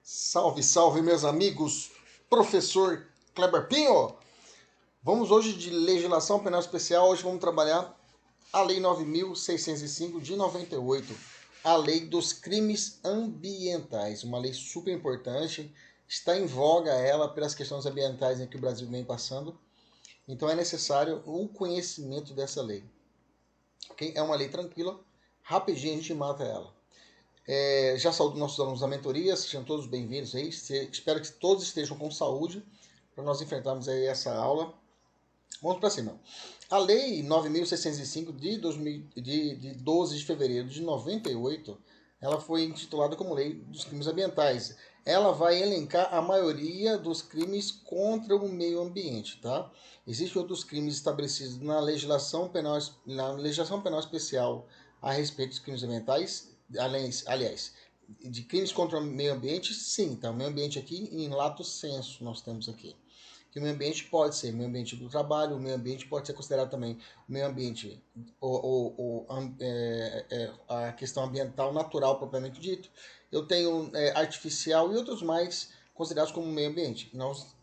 Salve, salve, meus amigos! Professor Kleber Pinho! Vamos hoje de legislação penal especial. Hoje vamos trabalhar a Lei 9.605 de 98, a Lei dos Crimes Ambientais, uma lei super importante. Está em voga ela pelas questões ambientais em que o Brasil vem passando. Então é necessário o conhecimento dessa lei. Okay? É uma lei tranquila, rapidinho a gente mata ela. Já saúdo nossos alunos da mentoria, sejam todos bem-vindos aí. Espero que todos estejam com saúde para nós enfrentarmos aí essa aula. Vamos para cima. A Lei 9.605 de 12 de fevereiro de 98, ela foi intitulada como Lei dos Crimes Ambientais. Ela vai elencar a maioria dos crimes contra o meio ambiente, tá? Existem outros crimes estabelecidos na legislação penal especial a respeito dos crimes ambientais. Aliás, de crimes contra o meio ambiente, sim, tá? O meio ambiente aqui em lato sensu nós temos aqui. Que o meio ambiente pode ser o meio ambiente do trabalho, o meio ambiente pode ser considerado também o meio ambiente, a questão ambiental natural propriamente dito. Eu tenho artificial e outros mais considerados como meio ambiente.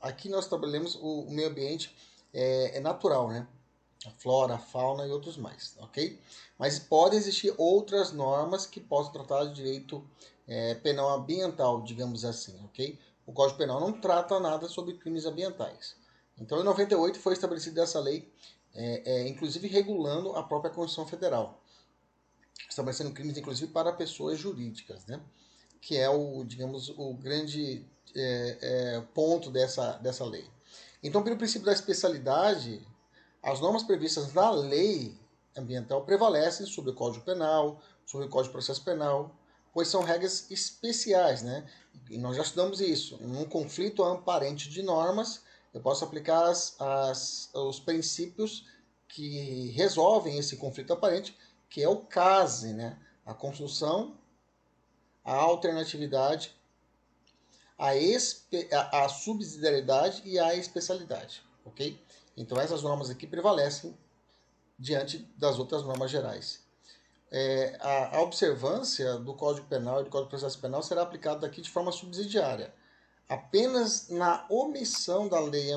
Aqui nós trabalhamos o meio ambiente natural, né? A flora, a fauna e outros mais, ok? Mas podem existir outras normas que possam tratar de direito penal ambiental, digamos assim, ok? O Código Penal não trata nada sobre crimes ambientais. Então, em 98 foi estabelecida essa lei, inclusive regulando a própria Constituição Federal, estabelecendo crimes, inclusive, para pessoas jurídicas, né? Que é o grande ponto dessa lei. Então, pelo princípio da especialidade, as normas previstas na lei ambiental prevalecem sobre o Código Penal, sobre o Código de Processo Penal, pois são regras especiais, né? E nós já estudamos isso. Num conflito aparente de normas, eu posso aplicar os princípios que resolvem esse conflito aparente, que é o CASE, né? A construção, a alternatividade, a subsidiariedade e a especialidade, ok? Então essas normas aqui prevalecem diante das outras normas gerais. A observância do Código Penal e do Código de Processo Penal será aplicada daqui de forma subsidiária. Apenas na omissão da lei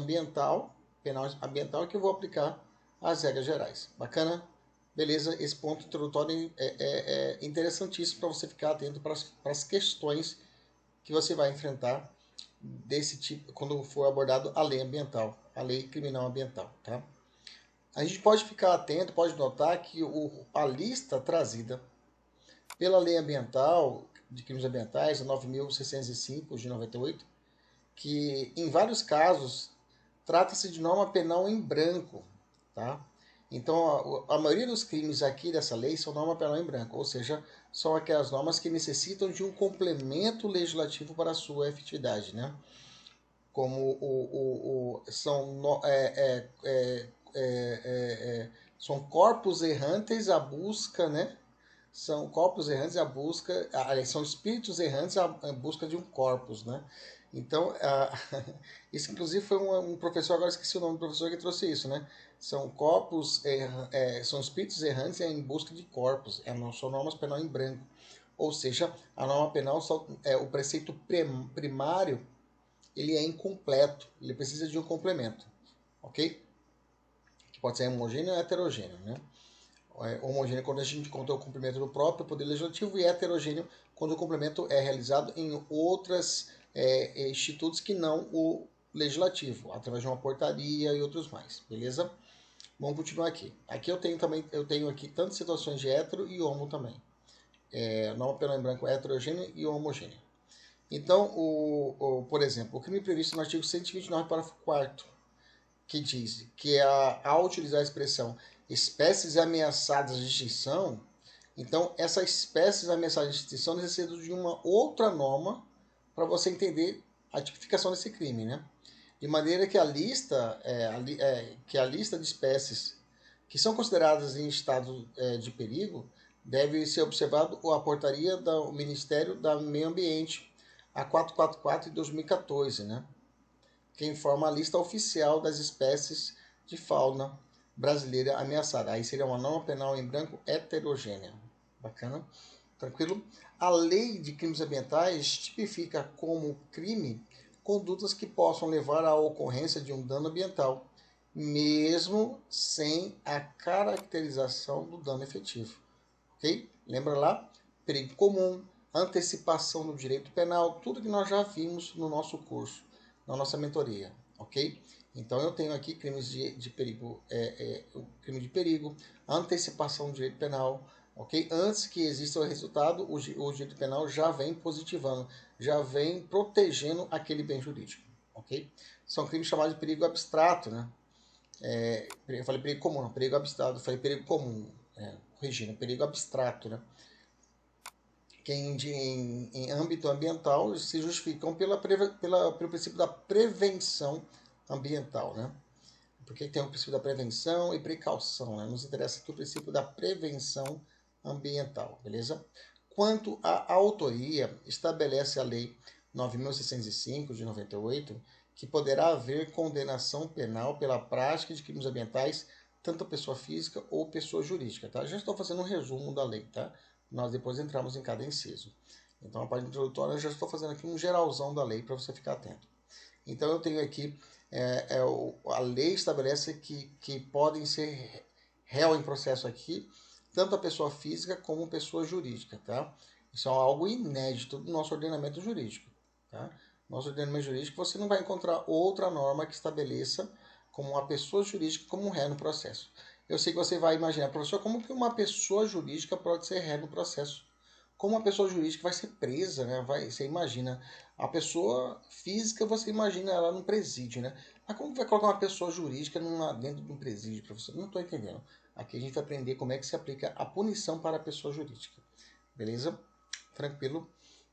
penal ambiental, que eu vou aplicar as regras gerais. Bacana? Beleza? Esse ponto introdutório é interessantíssimo para você ficar atento para as questões que você vai enfrentar desse tipo quando for abordado a lei ambiental, a lei criminal ambiental, tá? A gente pode ficar atento, pode notar que a lista trazida pela lei ambiental de crimes ambientais, a 9.605 de 98, que em vários casos trata-se de norma penal em branco, tá? Então, a maioria dos crimes aqui dessa lei são norma penal em branco, ou seja, são aquelas normas que necessitam de um complemento legislativo para a sua efetividade, né? Como são corpos errantes à busca, né? São corpos errantes à busca, são espíritos errantes à busca de um corpus, né? Então, isso inclusive foi um professor, agora esqueci o nome do professor que trouxe isso, né? São corpos, são espíritos errantes em busca de corpos, são normas penal em branco. Ou seja, a norma penal, o preceito primário, ele é incompleto, ele precisa de um complemento, ok? Que pode ser homogêneo ou heterogêneo, né? Homogêneo quando a gente conta o cumprimento do próprio Poder Legislativo e heterogêneo quando o cumprimento é realizado em outros institutos que não o Legislativo, através de uma portaria e outros mais, beleza? Vamos continuar aqui. Aqui eu tenho aqui tantas situações de hétero e homo também. Norma penal em branco heterogêneo e homogêneo. Então, por exemplo, o crime previsto no artigo 129, parágrafo 4º, que diz que ao utilizar a expressão espécies ameaçadas de extinção, então essas espécies ameaçadas de extinção necessitam de uma outra norma para você entender a tipificação desse crime, né? De maneira que a lista de espécies que são consideradas em estado de perigo deve ser observado a portaria do Ministério do Meio Ambiente, a 444 de 2014, né? Que informa a lista oficial das espécies de fauna brasileira ameaçada. Aí seria uma norma penal em branco heterogênea. Bacana? Tranquilo? A lei de crimes ambientais tipifica como crime condutas que possam levar à ocorrência de um dano ambiental, mesmo sem a caracterização do dano efetivo. Ok? Lembra lá? Perigo comum, antecipação do direito penal, tudo que nós já vimos no nosso curso, na nossa mentoria. Ok? Então eu tenho aqui crimes de perigo, crime de perigo, antecipação do direito penal, ok? Antes que exista o resultado, o direito penal já vem positivando, já vem protegendo aquele bem jurídico, ok? São crimes chamados de perigo abstrato, né? Eu falei perigo comum, não, perigo abstrato, eu falei perigo comum, corrigindo, perigo abstrato, né? Que em âmbito ambiental se justificam pelo princípio da prevenção ambiental, né? Porque tem o princípio da prevenção e precaução, né? Nos interessa aqui o princípio da prevenção ambiental, beleza? Quanto à autoria, estabelece a Lei 9.605 de 98 que poderá haver condenação penal pela prática de crimes ambientais, tanto pessoa física ou pessoa jurídica, tá? Já estou fazendo um resumo da lei, tá? Nós depois entramos em cada inciso. Então, a parte introdutória, eu já estou fazendo aqui um geralzão da lei para você ficar atento. Então, eu tenho aqui, a lei estabelece que podem ser réu em processo aqui, tanto a pessoa física como a pessoa jurídica, tá? Isso é algo inédito do nosso ordenamento jurídico, tá? Nosso ordenamento jurídico, você não vai encontrar outra norma que estabeleça como uma pessoa jurídica como um réu no processo. Eu sei que você vai imaginar, professor, como que uma pessoa jurídica pode ser réu no processo? Como uma pessoa jurídica vai ser presa, né? Você imagina, a pessoa física, você imagina ela num presídio, né? Mas como que vai colocar uma pessoa jurídica dentro de um presídio, professor? Não estou entendendo. Aqui a gente vai aprender como é que se aplica a punição para a pessoa jurídica. Beleza? Tranquilo?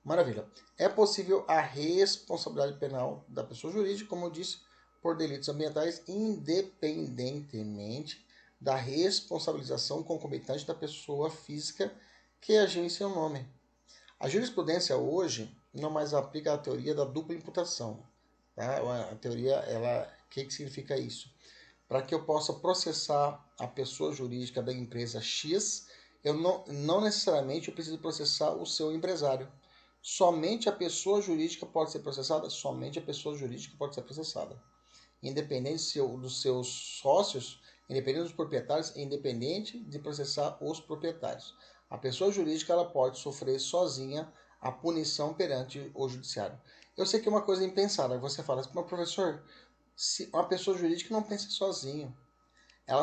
Maravilha. É possível a responsabilidade penal da pessoa jurídica, como eu disse, por delitos ambientais, independentemente da responsabilização concomitante da pessoa física que agiu em seu nome. A jurisprudência hoje não mais aplica a teoria da dupla imputação. Tá? A teoria, o que significa isso? Para que eu possa processar a pessoa jurídica da empresa X, eu não necessariamente eu preciso processar o seu empresário. Somente a pessoa jurídica pode ser processada? Somente a pessoa jurídica pode ser processada. Independente dos seus sócios, independente dos proprietários, independente de processar os proprietários. A pessoa jurídica ela pode sofrer sozinha a punição perante o judiciário. Eu sei que é uma coisa impensada. Você fala, mas professor, se uma pessoa jurídica não pensa sozinho.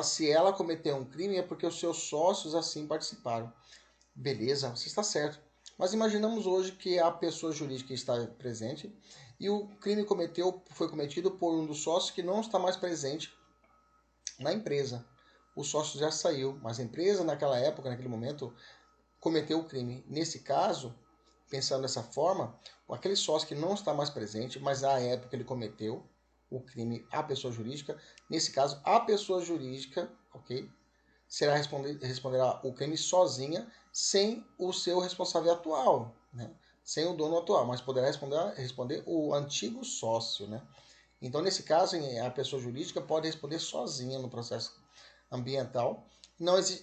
Se ela cometeu um crime é porque os seus sócios assim participaram. Beleza, você está certo. Mas imaginamos hoje que a pessoa jurídica está presente e o crime foi cometido por um dos sócios que não está mais presente na empresa. O sócio já saiu, mas a empresa naquela época, naquele momento, cometeu o crime. Nesse caso, pensando dessa forma, aquele sócio que não está mais presente, mas na época ele cometeu o crime, a pessoa jurídica, nesse caso, a pessoa jurídica, ok? Responderá o crime sozinha, sem o seu responsável atual, né? Sem o dono atual, mas poderá responder o antigo sócio, né? Então, nesse caso, a pessoa jurídica pode responder sozinha no processo ambiental,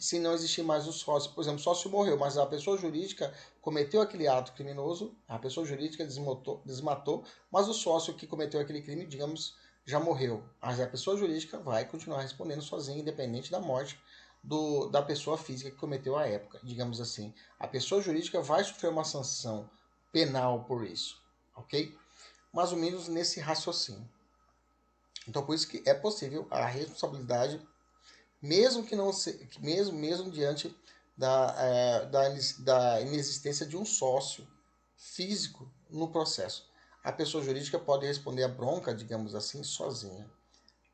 se não existir mais o sócio. Por exemplo, o sócio morreu, mas a pessoa jurídica cometeu aquele ato criminoso, a pessoa jurídica desmatou, mas o sócio que cometeu aquele crime, digamos, já morreu. Mas a pessoa jurídica vai continuar respondendo sozinha, independente da morte da pessoa física que cometeu a época, digamos assim. A pessoa jurídica vai sofrer uma sanção penal por isso, ok? Mais ou menos nesse raciocínio. Então, por isso que é possível a responsabilidade, mesmo que não se, mesmo diante da inexistência de um sócio físico no processo. A pessoa jurídica pode responder a bronca, digamos assim, sozinha.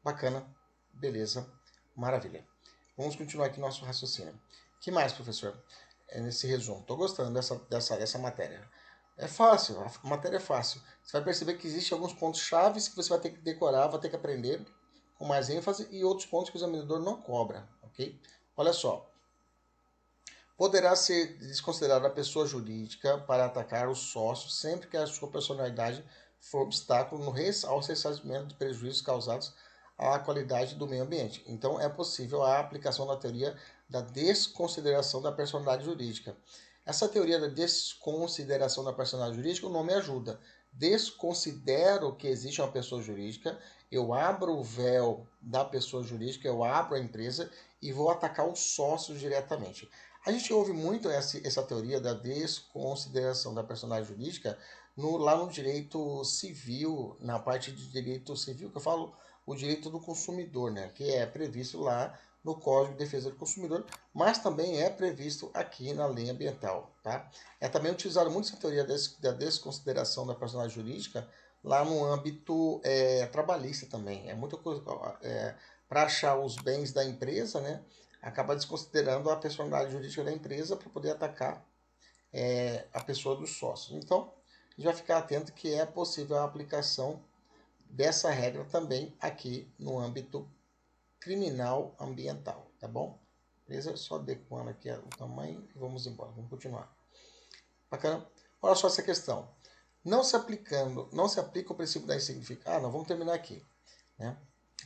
Bacana, beleza, maravilha. Vamos continuar aqui nosso raciocínio. Que mais, professor? Nesse resumo. Estou gostando dessa matéria. É fácil, a matéria é fácil. Você vai perceber que existem alguns pontos chaves que você vai ter que decorar, vai ter que aprender com mais ênfase e outros pontos que o examinador não cobra, ok? Olha só. Poderá ser desconsiderada a pessoa jurídica para atacar o sócio sempre que a sua personalidade for obstáculo ao ressarcimento de prejuízos causados à qualidade do meio ambiente. Então, é possível a aplicação da teoria da desconsideração da personalidade jurídica. Essa teoria da desconsideração da personalidade jurídica, o nome ajuda. Desconsidero que existe uma pessoa jurídica, eu abro o véu da pessoa jurídica, eu abro a empresa e vou atacar os sócios diretamente. A gente ouve muito essa teoria da desconsideração da personalidade jurídica lá no direito civil, na parte de direito civil, que eu falo o direito do consumidor, né, que é previsto lá no Código de Defesa do Consumidor, mas também é previsto aqui na lei ambiental. Tá? É também utilizado muito essa teoria da desconsideração da personalidade jurídica lá no âmbito trabalhista também. É muita coisa para achar os bens da empresa, né? Acaba desconsiderando a personalidade jurídica da empresa para poder atacar a pessoa dos sócios. Então, a gente vai ficar atento que é possível a aplicação dessa regra também aqui no âmbito criminal ambiental, tá bom? Beleza? Só adequando aqui o tamanho e vamos embora. Vamos continuar. Bacana? Olha só essa questão. Não se aplica o princípio da insignificância. Não, vamos terminar aqui. Né?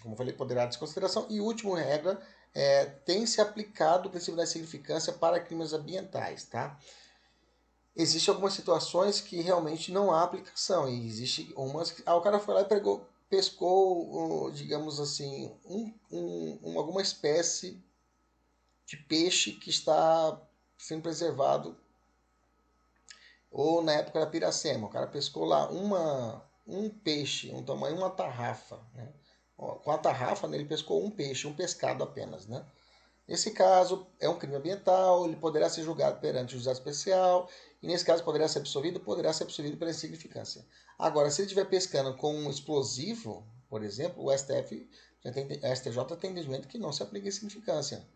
Como eu falei, poderá desconsideração. E última regra, tem se aplicado o princípio da insignificância para crimes ambientais, tá? Existem algumas situações que realmente não há aplicação. E existe umas que... o cara foi lá e pescou, digamos assim, alguma espécie de peixe que está sendo preservado, ou na época da piracema, o cara pescou lá um peixe, um tamanho, uma tarrafa, né? Com a tarrafa, né, ele pescou um peixe, um pescado apenas, né? Nesse caso, é um crime ambiental, ele poderá ser julgado perante o juizado especial, e nesse caso poderá ser absolvido pela insignificância. Agora, se ele estiver pescando com um explosivo, por exemplo, o STJ tem entendimento que não se aplica a insignificância.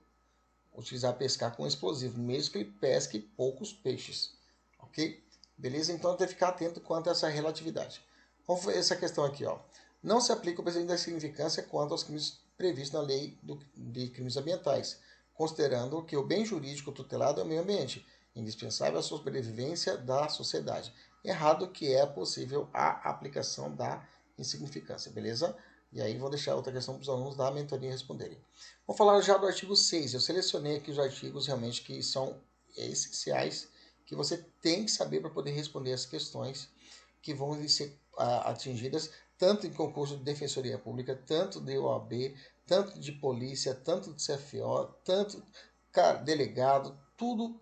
Utilizar pescar com explosivo, mesmo que ele pesque poucos peixes. Ok? Beleza? Então tem que ficar atento quanto a essa relatividade. Vamos ver essa questão aqui. Ó. Não se aplica o princípio da significância quanto aos crimes previstos na lei de crimes ambientais, considerando que o bem jurídico tutelado é o meio ambiente, indispensável à sobrevivência da sociedade. Errado que é possível a aplicação da insignificância, beleza? E aí vou deixar outra questão para os alunos da mentoria responderem. Vou falar já do artigo 6. Eu selecionei aqui os artigos realmente que são essenciais, que você tem que saber para poder responder as questões que vão ser atingidas tanto em concurso de defensoria pública, tanto de OAB, tanto de polícia, tanto de CFO, tanto delegado, tudo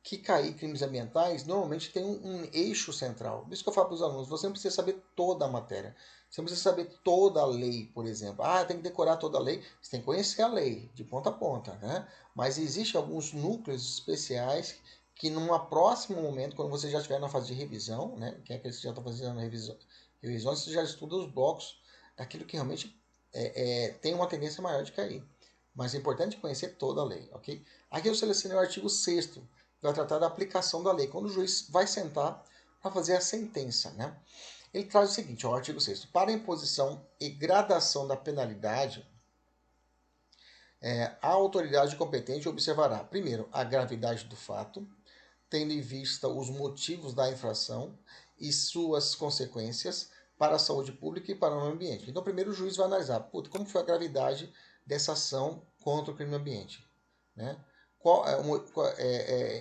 que cair crimes ambientais normalmente tem um eixo central. Por isso que eu falo para os alunos, você não precisa saber toda a matéria. Você não precisa saber toda a lei, por exemplo. Tem que decorar toda a lei. Você tem que conhecer a lei, de ponta a ponta. Né? Mas existem alguns núcleos especiais que num próximo momento, quando você já estiver na fase de revisão, né? Quem é que já está fazendo revisões, você já estuda os blocos daquilo que realmente tem uma tendência maior de cair. Mas é importante conhecer toda a lei, ok? Aqui eu selecionei o artigo 6º, vai tratar da aplicação da lei, quando o juiz vai sentar para fazer a sentença. Né? Ele traz o seguinte, ó, o artigo 6º. Para a imposição e gradação da penalidade, a autoridade competente observará, primeiro, a gravidade do fato, tendo em vista os motivos da infração e suas consequências para a saúde pública e para o meio ambiente. Então, primeiro o juiz vai analisar, como foi a gravidade dessa ação contra o crime ambiente, né?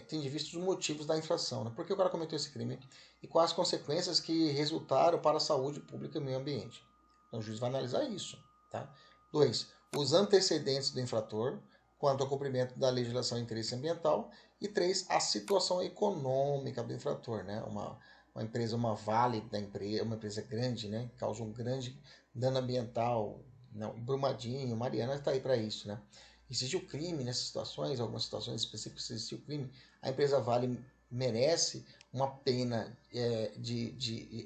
Tem de vista os motivos da infração, né? Por que o cara cometeu esse crime e quais as consequências que resultaram para a saúde pública e meio ambiente. Então o juiz vai analisar isso. Tá? 2. Os antecedentes do infrator quanto ao cumprimento da legislação em interesse ambiental. E 3. A situação econômica do infrator. Né? Uma empresa, uma Vale da empresa, uma empresa grande, né? Causa um grande dano ambiental. Não, Brumadinho, Mariana está aí para isso, né? Existe o crime nessas situações, algumas situações específicas, se existe o crime, a empresa Vale merece uma pena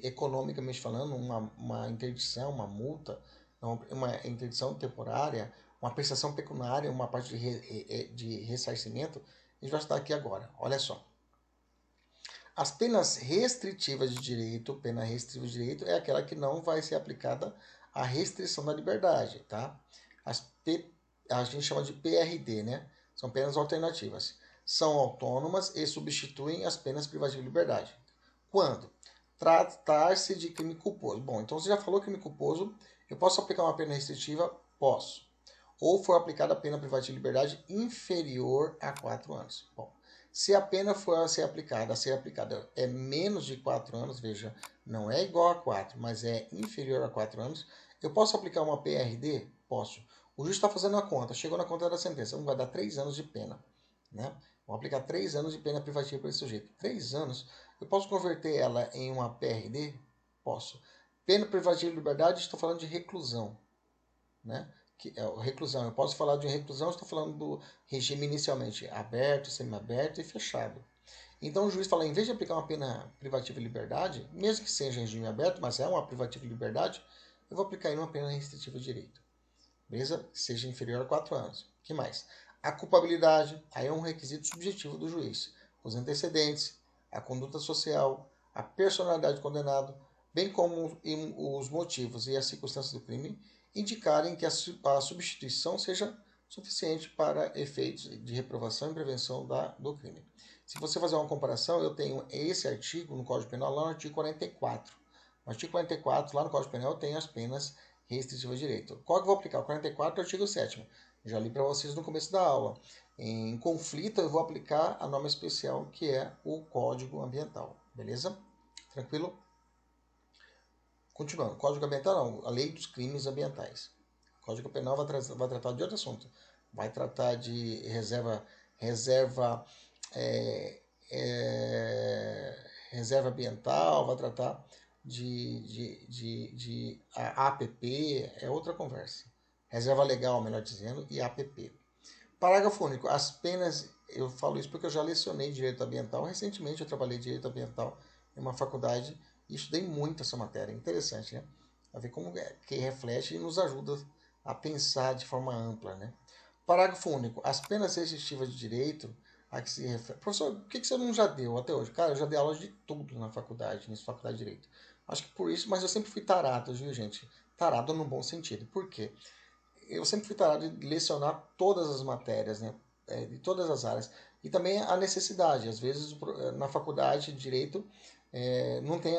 economicamente falando, uma interdição, uma multa, uma interdição temporária, uma prestação pecuniária, uma parte de ressarcimento. A gente vai estudar aqui agora. Olha só. As penas restritivas de direito, pena restritiva de direito é aquela que não vai ser aplicada à restrição da liberdade, tá? A gente chama de PRD, né? São penas alternativas. São autônomas e substituem as penas privativas de liberdade. Quando? Tratar-se de crime culposo. Bom, então você já falou crime culposo, eu posso aplicar uma pena restritiva? Posso. Ou for aplicada a pena privativa de liberdade inferior a 4 anos. Bom, Se a pena for a ser aplicada é menos de 4 anos, veja, não é igual a 4, mas é inferior a 4 anos, eu posso aplicar uma PRD? Posso. O juiz está fazendo a conta, chegou na conta da sentença, vai dar 3 anos de pena. Né? Vou aplicar 3 anos de pena privativa para esse sujeito. 3 anos, eu posso converter ela em uma PRD? Posso. Pena privativa de liberdade, estou falando de reclusão. Né? Que é reclusão. Eu posso falar de reclusão, estou falando do regime inicialmente aberto, semiaberto e fechado. Então o juiz fala, em vez de aplicar uma pena privativa de liberdade, mesmo que seja em regime aberto, mas é uma privativa de liberdade, eu vou aplicar uma pena restritiva de direito. Beleza? Seja inferior a 4 anos. O que mais? A culpabilidade, aí é um requisito subjetivo do juiz. Os antecedentes, a conduta social, a personalidade do condenado, bem como os motivos e as circunstâncias do crime, indicarem que a substituição seja suficiente para efeitos de reprovação e prevenção do crime. Se você fazer uma comparação, eu tenho esse artigo no Código Penal lá no artigo 44. No artigo 44, lá no Código Penal, eu tenho as penas restritiva de direito. Qual que eu vou aplicar? O 44, artigo 7º. Já li para vocês no começo da aula. Em conflito, eu vou aplicar a norma especial, que é o Código Ambiental. Beleza? Tranquilo? Continuando. Código Ambiental não, a Lei dos Crimes Ambientais. O Código Penal vai tratar de outro assunto. Vai tratar de é, reserva ambiental, vai tratar de APP, é outra conversa. Reserva legal, melhor dizendo, e APP. Parágrafo único. As penas, eu falo isso porque eu já lecionei direito ambiental. Recentemente eu trabalhei direito ambiental em uma faculdade e estudei muito essa matéria. Interessante, né? A ver como que reflete e nos ajuda a pensar de forma ampla, né? Parágrafo único. As penas restritivas de direito a que se refere. Professor, o que você não já deu até hoje? Cara, eu já dei aula de tudo na faculdade, nessa faculdade de direito. Acho que por isso, mas eu sempre fui tarado, viu, gente? Tarado no bom sentido. Por quê? Eu sempre fui tarado de lecionar todas as matérias, né? De todas as áreas. E também a necessidade. Às vezes, na faculdade de direito, não tem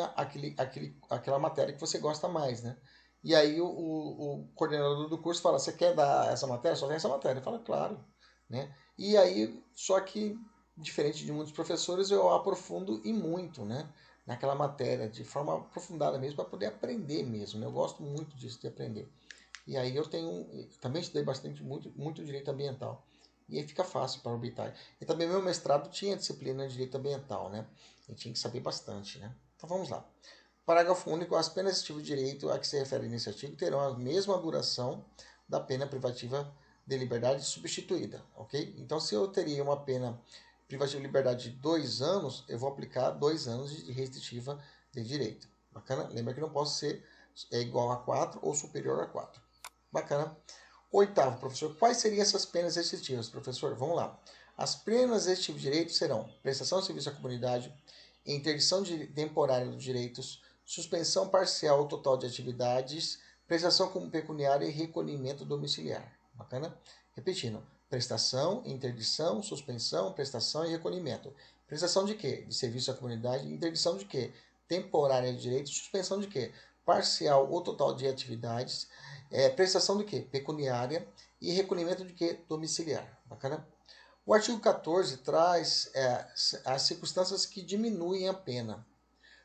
aquela matéria que você gosta mais, né? E aí o coordenador do curso fala, você quer dar essa matéria? Só tem essa matéria. Fala, claro. Né? E aí, só que, diferente de muitos professores, eu aprofundo e muito, né? Naquela matéria, de forma aprofundada mesmo, para poder aprender mesmo. Né? Eu gosto muito disso, de aprender. E aí também estudei bastante, muito direito ambiental. E aí fica fácil para orbitar. E também meu mestrado tinha disciplina de direito ambiental, né? E tinha que saber bastante, né? Então vamos lá. Parágrafo único. As penas de tipo de direito a que se refere nesse artigo terão a mesma duração da pena privativa de liberdade substituída, ok? Então se eu teria uma pena privativa de liberdade de 2 anos, eu vou aplicar 2 anos de restritiva de direito. Bacana? Lembra que não posso ser igual a 4 ou superior a 4. Bacana. Oitavo, professor, quais seriam essas penas restritivas, professor? Vamos lá. As penas restritivas de direito serão prestação de serviço à comunidade, interdição temporária dos direitos, suspensão parcial ou total de atividades, prestação como pecuniária e recolhimento domiciliar. Bacana? Repetindo, prestação, interdição, suspensão, prestação e recolhimento. Prestação de quê? De serviço à comunidade. Interdição de quê? Temporária de direitos. Suspensão de quê? Parcial ou total de atividades. Prestação de quê? Pecuniária. E recolhimento de quê? Domiciliar. Bacana? O artigo 14 traz as circunstâncias que diminuem a pena.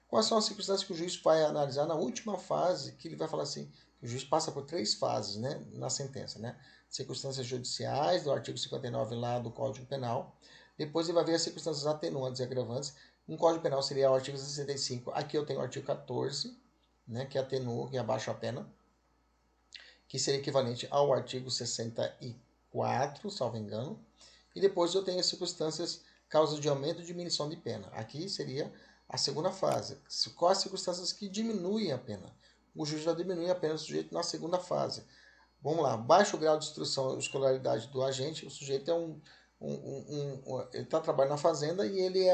Quais são as circunstâncias que o juiz vai analisar na última fase, que ele vai falar assim, que o juiz passa por 3 fases, né, na sentença, né? Circunstâncias judiciais, do artigo 59 lá do Código Penal. Depois ele vai ver as circunstâncias atenuantes e agravantes. No Código Penal seria o artigo 65. Aqui eu tenho o artigo 14, né, que atenua, que abaixa a pena, que seria equivalente ao artigo 64, salvo engano. E depois eu tenho as circunstâncias causas de aumento ou diminuição de pena. Aqui seria a segunda fase. Quais as circunstâncias que diminuem a pena? O juiz vai diminuir a pena do sujeito na segunda fase. Vamos lá, baixo grau de instrução ou escolaridade do agente. O sujeito ele está trabalhando na fazenda e ele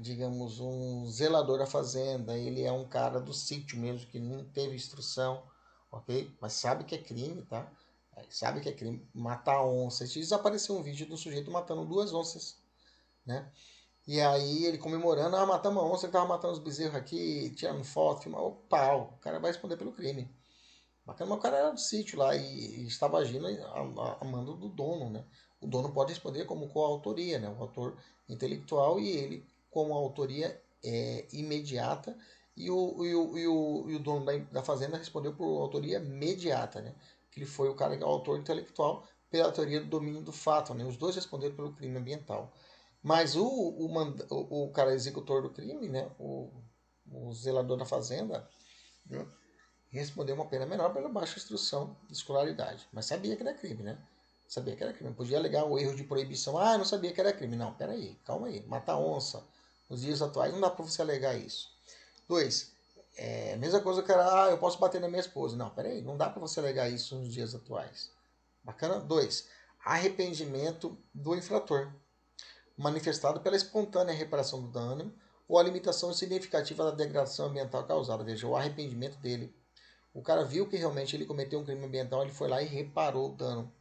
digamos, um zelador da fazenda. Ele é um cara do sítio mesmo, que não teve instrução, ok? Mas sabe que é crime, tá? Sabe que é crime matar onça. Desapareceu um vídeo do sujeito matando 2 onças, né? E aí ele comemorando, matamos uma onça, ele tava matando os bezerros aqui, tirando foto, filmando, o pau, o cara vai responder pelo crime. Bacana, mas o cara era do sítio lá e estava agindo a mando do dono, né? o dono pode responder como coautoria, né? O autor intelectual e ele como autoria imediata e o dono da fazenda respondeu por autoria mediata, né? Que ele foi o cara que é o autor intelectual pela teoria do domínio do fato, né? Os dois responderam pelo crime ambiental. Mas o cara executor do crime, né? O zelador da fazenda, né? Respondeu uma pena menor pela baixa instrução de escolaridade. Mas sabia que era crime, né? Sabia que era crime. Podia alegar o erro de proibição. Ah, eu não sabia que era crime. Não, peraí, calma aí. Matar onça nos dias atuais não dá para você alegar isso. 2. Mesma coisa que era, eu posso bater na minha esposa. Não, peraí, não dá para você alegar isso nos dias atuais. Bacana? 2. Arrependimento do infrator, manifestado pela espontânea reparação do dano ou a limitação significativa da degradação ambiental causada. Veja, o arrependimento dele. O cara viu que realmente ele cometeu um crime ambiental, ele foi lá e reparou o dano.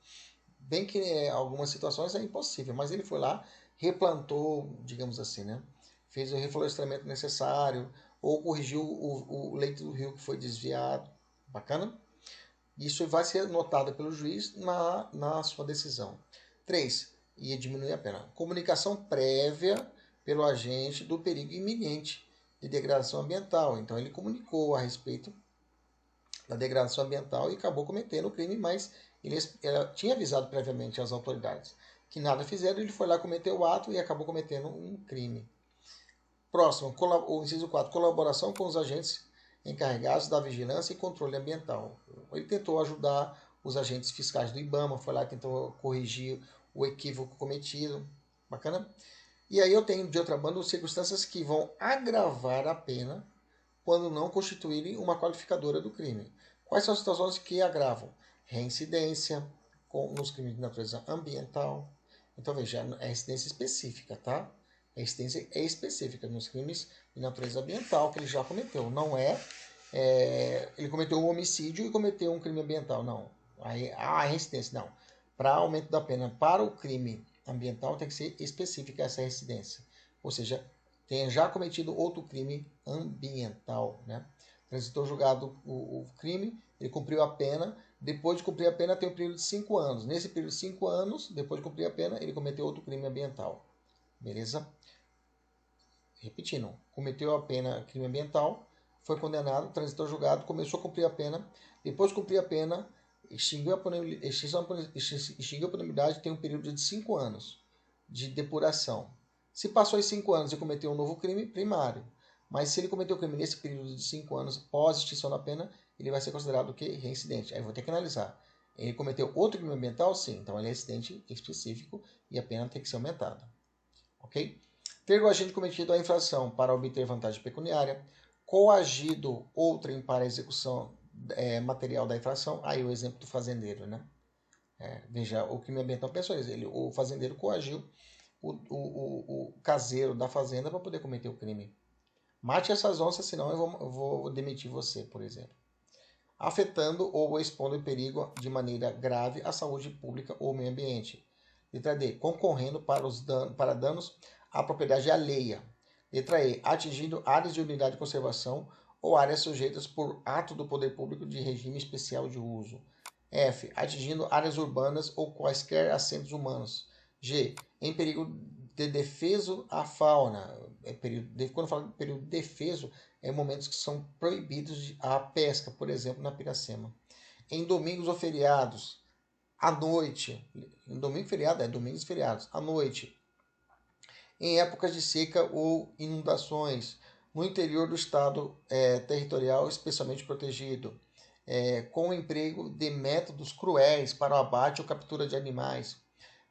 Bem que algumas situações é impossível, mas ele foi lá, replantou, digamos assim, né? Fez o reflorestamento necessário, ou corrigiu o leito do rio que foi desviado. Bacana? Isso vai ser notado pelo juiz na sua decisão. 3. Ia diminuir a pena. Comunicação prévia pelo agente do perigo iminente de degradação ambiental. Então ele comunicou a respeito da degradação ambiental e acabou cometendo o crime, mas ele tinha avisado previamente as autoridades que nada fizeram, ele foi lá, cometeu o ato e acabou cometendo um crime. Próximo, o inciso 4, colaboração com os agentes encarregados da vigilância e controle ambiental. Ele tentou ajudar os agentes fiscais do IBAMA, foi lá e tentou corrigir o equívoco cometido. Bacana? E aí eu tenho, de outra banda, circunstâncias que vão agravar a pena quando não constituírem uma qualificadora do crime. Quais são as situações que agravam? Reincidência nos crimes de natureza ambiental. Então, veja, é incidência específica, tá? A incidência é específica nos crimes de natureza ambiental que ele já cometeu. Não ele cometeu um homicídio e cometeu um crime ambiental. Não. Aí, a reincidência, não. Para aumento da pena para o crime ambiental tem que ser específica essa reincidência. Ou seja, tenha já cometido outro crime ambiental, né? Transitou julgado o crime, ele cumpriu a pena, depois de cumprir a pena tem um período de 5 anos. Nesse período de 5 anos, depois de cumprir a pena, ele cometeu outro crime ambiental. Beleza? Repetindo, cometeu a pena crime ambiental, foi condenado, transitou julgado, começou a cumprir a pena, depois de cumprir a pena, extinguiu a punibilidade, tem um período de 5 anos de depuração. Se passou os 5 anos e cometeu um novo crime, primário. Mas se ele cometeu o crime nesse período de 5 anos pós extinção da pena, ele vai ser considerado o quê? Reincidente. Aí vou ter que analisar. Ele cometeu outro crime ambiental? Sim. Então ele é reincidente específico e a pena tem que ser aumentada. Ok? Ter o agente cometido a infração para obter vantagem pecuniária, coagido outrem para a execução material da infração. Aí o exemplo do fazendeiro, né? Veja, o crime ambiental pensou isso. O fazendeiro coagiu o caseiro da fazenda para poder cometer o crime. Mate essas onças, senão eu vou demitir você, por exemplo. Afetando ou expondo em perigo de maneira grave a saúde pública ou meio ambiente. Letra D. Concorrendo para danos à propriedade alheia. Letra E. Atingindo áreas de unidade de conservação ou áreas sujeitas por ato do poder público de regime especial de uso. F. Atingindo áreas urbanas ou quaisquer assentos humanos. G. Em perigo de defeso à fauna. Quando eu falo de período de defeso, é momentos que são proibidos a pesca, por exemplo, na Piracema. Em domingos ou feriados, à noite. Em domingo e feriado, domingos e feriados, à noite. Em épocas de seca ou inundações. No interior do estado territorial especialmente protegido. Com o emprego de métodos cruéis para o abate ou captura de animais,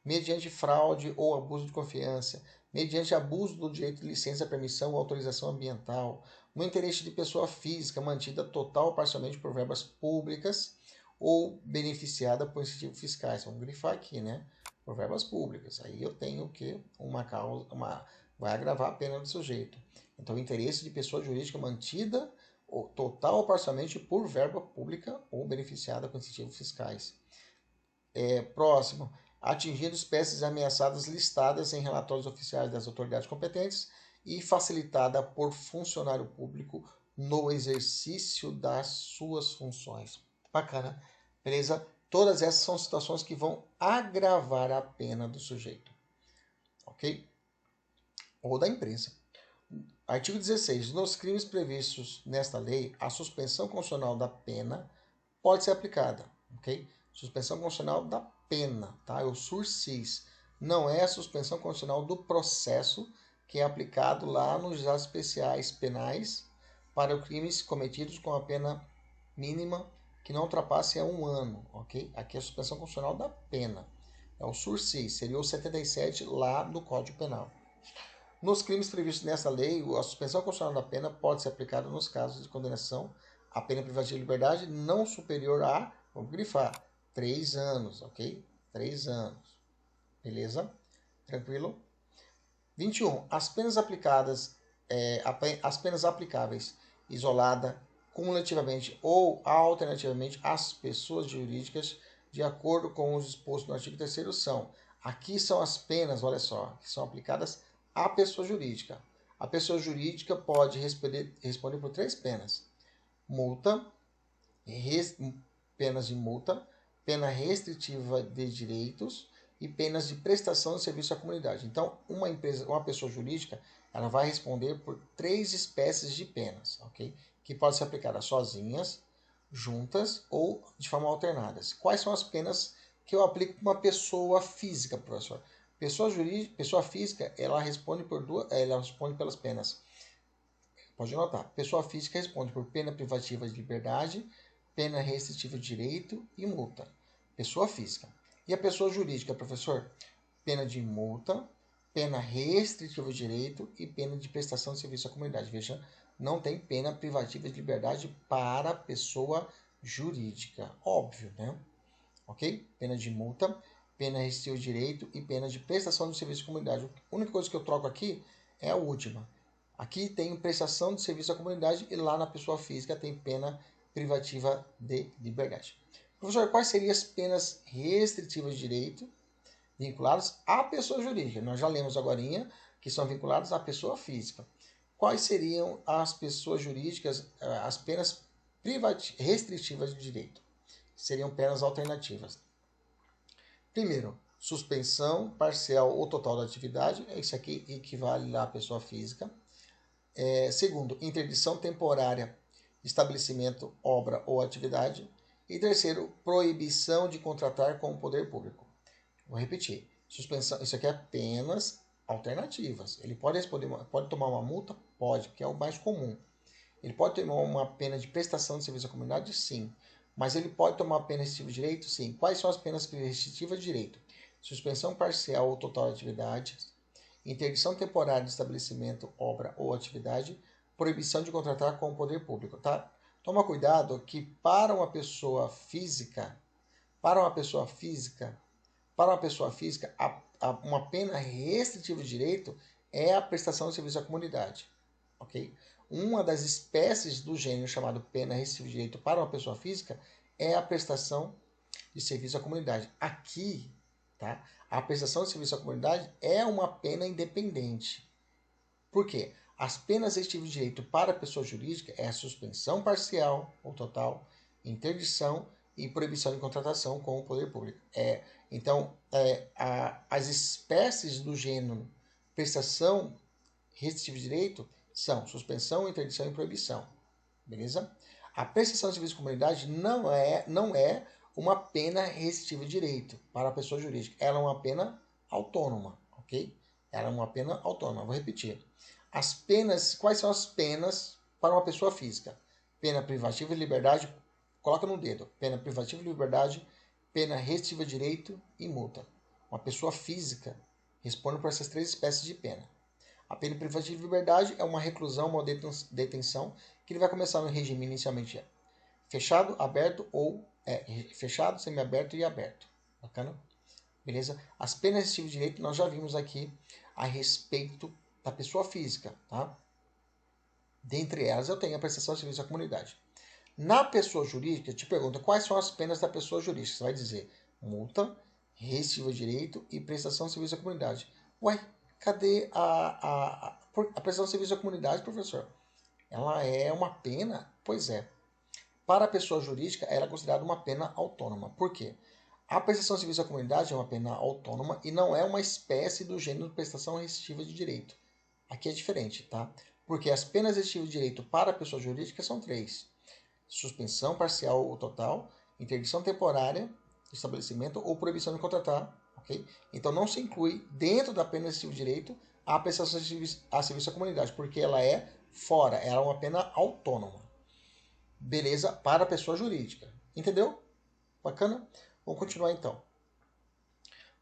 mediante fraude ou abuso de confiança, mediante abuso do direito de licença, permissão ou autorização ambiental, no interesse de pessoa física mantida total ou parcialmente por verbas públicas ou beneficiada por incentivos fiscais. Vamos grifar aqui, né? Por verbas públicas. Aí eu tenho que vai agravar a pena do sujeito. Então, o interesse de pessoa jurídica mantida total ou parcialmente por verba pública ou beneficiada com incentivos fiscais. Próximo, atingindo espécies ameaçadas listadas em relatórios oficiais das autoridades competentes e facilitada por funcionário público no exercício das suas funções. Bacana, beleza? Todas essas são situações que vão agravar a pena do sujeito, ok? Ou da empresa. Artigo 16. Nos crimes previstos nesta lei, a suspensão constitucional da pena pode ser aplicada, ok? Suspensão constitucional da pena, tá? É o sursis. Não é a suspensão constitucional do processo que é aplicado lá nos juizados especiais penais para crimes cometidos com a pena mínima que não ultrapasse a 1 ano, ok? Aqui é a suspensão constitucional da pena. É o sursis, seria o 77 lá do Código Penal. Nos crimes previstos nessa lei, a suspensão constitucional da pena pode ser aplicada nos casos de condenação à pena privativa de liberdade não superior a, vamos grifar, 3 anos, ok? 3 anos. Beleza? Tranquilo? 21. As penas aplicadas, as penas aplicáveis isolada, cumulativamente ou alternativamente às pessoas jurídicas, de acordo com os dispostos no artigo 3º são, aqui são as penas, olha só, que são aplicadas à pessoa jurídica. A pessoa jurídica pode responder por 3 penas: multa, penas de multa, pena restritiva de direitos e penas de prestação de serviço à comunidade. Então, uma pessoa jurídica, ela vai responder por 3 espécies de penas, ok? Que podem ser aplicadas sozinhas, juntas ou de forma alternadas. Quais são as penas que eu aplico para uma pessoa física, professor? Pessoa física, ela responde pelas penas. Pode anotar. Pessoa física responde por pena privativa de liberdade, pena restritiva de direito e multa. Pessoa física. E a pessoa jurídica, professor? Pena de multa, pena restritiva de direito e pena de prestação de serviço à comunidade. Veja, não tem pena privativa de liberdade para pessoa jurídica. Óbvio, né? Ok? Pena de multa, pena restritiva de direito e pena de prestação de serviço à comunidade. A única coisa que eu troco aqui é a última. Aqui tem prestação de serviço à comunidade e lá na pessoa física tem pena privativa de liberdade. Professor, quais seriam as penas restritivas de direito vinculadas à pessoa jurídica? Nós já lemos agora que são vinculadas à pessoa física. Quais seriam as pessoas jurídicas, as penas restritivas de direito? Seriam penas alternativas. Primeiro, suspensão parcial ou total da atividade. Isso aqui equivale à pessoa física. Segundo, interdição temporária de estabelecimento, obra ou atividade. E terceiro, proibição de contratar com o poder público. Vou repetir. Suspensão, isso aqui é apenas alternativas. Ele pode tomar uma multa? Pode, que é o mais comum. Ele pode tomar uma pena de prestação de serviço à comunidade? Sim. Mas ele pode tomar pena restritiva de direito? Sim. Quais são as penas restritivas de direito? Suspensão parcial ou total de atividades, interdição temporária de estabelecimento, obra ou atividade, proibição de contratar com o poder público, tá? Toma cuidado que para uma pessoa física, uma pena restritiva de direito é a prestação de serviço à comunidade, ok? Uma das espécies do gênero chamado pena restritiva de direito para uma pessoa física é a prestação de serviço à comunidade. Aqui, tá? A prestação de serviço à comunidade é uma pena independente. Por quê? As penas restritivas de direito para a pessoa jurídica é a suspensão parcial ou total, interdição e proibição de contratação com o poder público. Então, as espécies do gênero prestação restritiva de direito são suspensão, interdição e proibição. Beleza? A prestação de serviço de comunidade não é uma pena restritiva de direito para a pessoa jurídica. Ela é uma pena autônoma, ok? Ela é uma pena autônoma. Vou repetir. As penas, quais são as penas para uma pessoa física? Pena privativa de liberdade, coloca no dedo. Pena privativa de liberdade, pena restritiva de direito e multa. Uma pessoa física responde por essas 3 espécies de pena. A pena privativa de liberdade é uma reclusão, uma detenção, que ele vai começar no regime inicialmente fechado, aberto ou fechado, semiaberto e aberto. Bacana? Beleza? As penas restritivas de direito nós já vimos aqui a respeito da pessoa física, tá? Dentre elas eu tenho a prestação de serviço à comunidade. Na pessoa jurídica, te pergunta quais são as penas da pessoa jurídica. Você vai dizer multa, restritiva de direito e prestação de serviço à comunidade. Ué, cadê a prestação de serviço à comunidade, professor? Ela é uma pena? Pois é. Para a pessoa jurídica, ela é considerada uma pena autônoma. Por quê? A prestação de serviço à comunidade é uma pena autônoma e não é uma espécie do gênero de prestação restritiva de direito. Aqui é diferente, tá? Porque as penas restritivas de direito para a pessoa jurídica são 3. Suspensão parcial ou total, interdição temporária do estabelecimento ou proibição de contratar, ok? Então não se inclui dentro da pena restritiva de direito a prestação de serviço à comunidade, porque ela é fora, ela é uma pena autônoma. Beleza? Para a pessoa jurídica. Entendeu? Bacana? Vamos continuar então.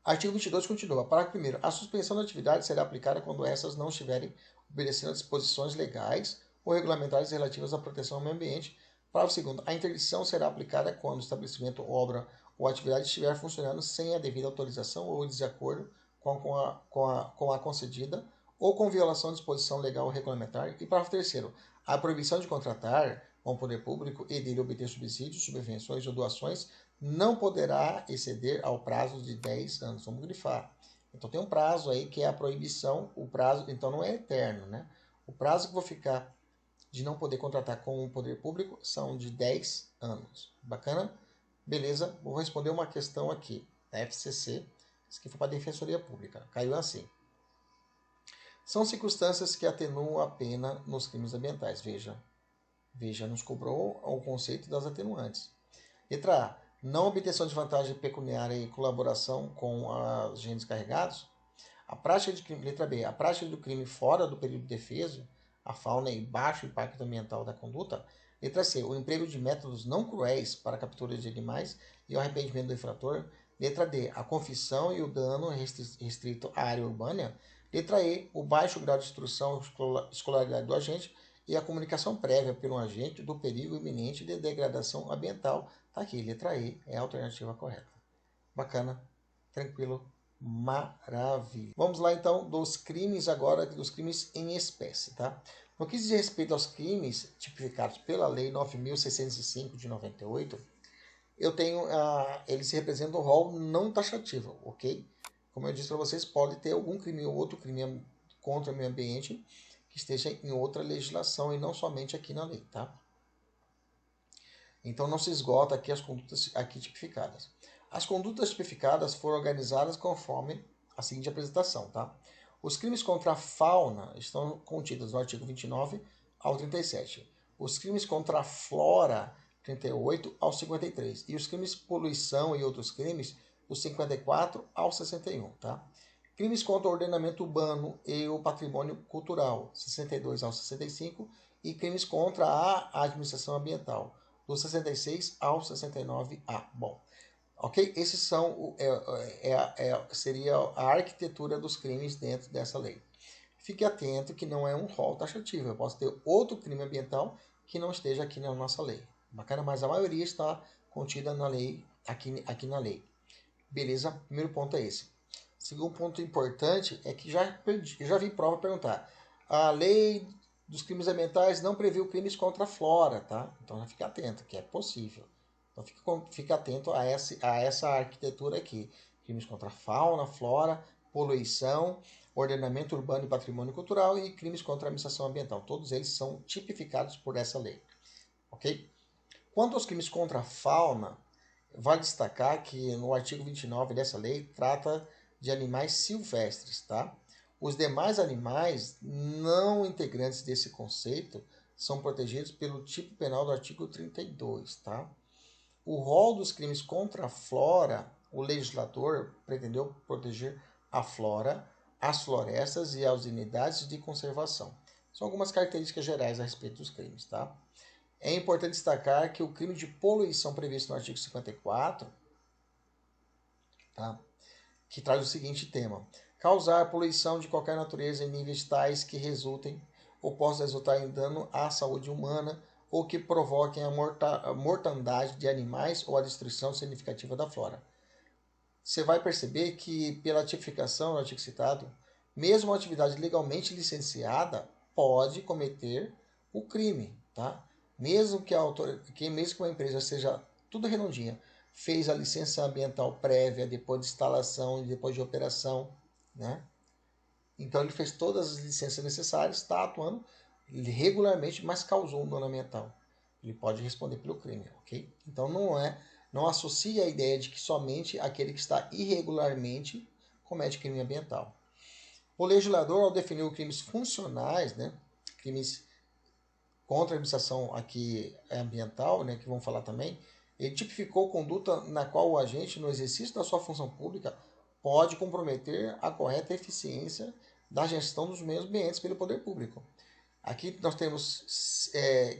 Artigo 22 continua. Parágrafo 1º. A suspensão da atividade será aplicada quando essas não estiverem obedecendo a disposições legais ou regulamentares relativas à proteção ao meio ambiente. Parágrafo 2º. A interdição será aplicada quando o estabelecimento, obra ou atividade estiver funcionando sem a devida autorização ou em desacordo com a concedida ou com violação de disposição legal ou regulamentar. E parágrafo 3º. A proibição de contratar com o poder público e dele obter subsídios, subvenções ou doações não poderá exceder ao prazo de 10 anos. Vamos grifar. Então tem um prazo aí que é a proibição, o prazo, então não é eterno, né? O prazo que vou ficar de não poder contratar com o poder público são de 10 anos. Bacana? Beleza, vou responder uma questão aqui da FCC, isso aqui foi para a Defensoria Pública. Caiu assim. São circunstâncias que atenuam a pena nos crimes ambientais. Veja, nos cobrou o conceito das atenuantes. Letra A. Não obtenção de vantagem pecuniária e colaboração com os agentes carregados. A prática de crime, letra B. A prática do crime fora do período de defesa, a fauna e baixo impacto ambiental da conduta. Letra C. O emprego de métodos não cruéis para a captura de animais e o arrependimento do infrator. Letra D. A confissão e o dano restrito à área urbana. Letra E. O baixo grau de instrução e escolaridade do agente e a comunicação prévia pelo agente do perigo iminente de degradação ambiental. Tá aqui, letra E é a alternativa correta. Bacana, tranquilo, maravilha. Vamos lá então dos crimes agora, dos crimes em espécie, tá? No que diz respeito aos crimes tipificados pela Lei 9.605 de 98, eu tenho, eles representam o rol não taxativo, ok? Como eu disse para vocês, pode ter algum crime ou outro crime contra o meio ambiente que esteja em outra legislação e não somente aqui na lei, tá? Então não se esgota aqui as condutas aqui tipificadas. As condutas tipificadas foram organizadas conforme a seguinte apresentação, tá? Os crimes contra a fauna estão contidos no artigo 29 ao 37. Os crimes contra a flora, 38 ao 53. E os crimes de poluição e outros crimes, do 54 ao 61, tá? Crimes contra o ordenamento urbano e o patrimônio cultural, 62 ao 65. E crimes contra a administração ambiental, do 66 ao 69A. Bom, ok? Esses são seria a arquitetura dos crimes dentro dessa lei. Fique atento que não é um rol taxativo. Eu posso ter outro crime ambiental que não esteja aqui na nossa lei. Bacana, mas a maioria está contida na lei, aqui na lei. Beleza? Primeiro ponto é esse. Segundo ponto importante é que já vi prova perguntar. A lei dos crimes ambientais não previu crimes contra a flora, tá? Então fique atento, que é possível. Então fique atento a essa arquitetura aqui. Crimes contra a fauna, flora, poluição, ordenamento urbano e patrimônio cultural e crimes contra a administração ambiental. Todos eles são tipificados por essa lei. Ok? Quanto aos crimes contra a fauna, vale destacar que no artigo 29 dessa lei trata de animais silvestres, tá? Os demais animais não integrantes desse conceito são protegidos pelo tipo penal do artigo 32, tá? O rol dos crimes contra a flora, o legislador pretendeu proteger a flora, as florestas e as unidades de conservação. São algumas características gerais a respeito dos crimes, tá? É importante destacar que o crime de poluição previsto no artigo 54, tá? Que traz o seguinte tema: causar poluição de qualquer natureza em níveis tais que resultem ou possam resultar em dano à saúde humana ou que provoquem a mortandade de animais ou a destruição significativa da flora. Você vai perceber que, pela tipificação no artigo citado, mesmo uma atividade legalmente licenciada pode cometer o crime, tá? Mesmo que uma empresa seja tudo redondinha, fez a licença ambiental prévia, depois de instalação e depois de operação, né? Então ele fez todas as licenças necessárias, está atuando regularmente, mas causou um dano ambiental. Ele pode responder pelo crime, ok? Então não associa a ideia de que somente aquele que está irregularmente comete crime ambiental. O legislador, ao definir crimes funcionais, né, crimes contra a administração aqui ambiental, né, que vamos falar também, ele tipificou conduta na qual o agente, no exercício da sua função pública, pode comprometer a correta eficiência da gestão dos meios ambientes pelo poder público. Aqui nós temos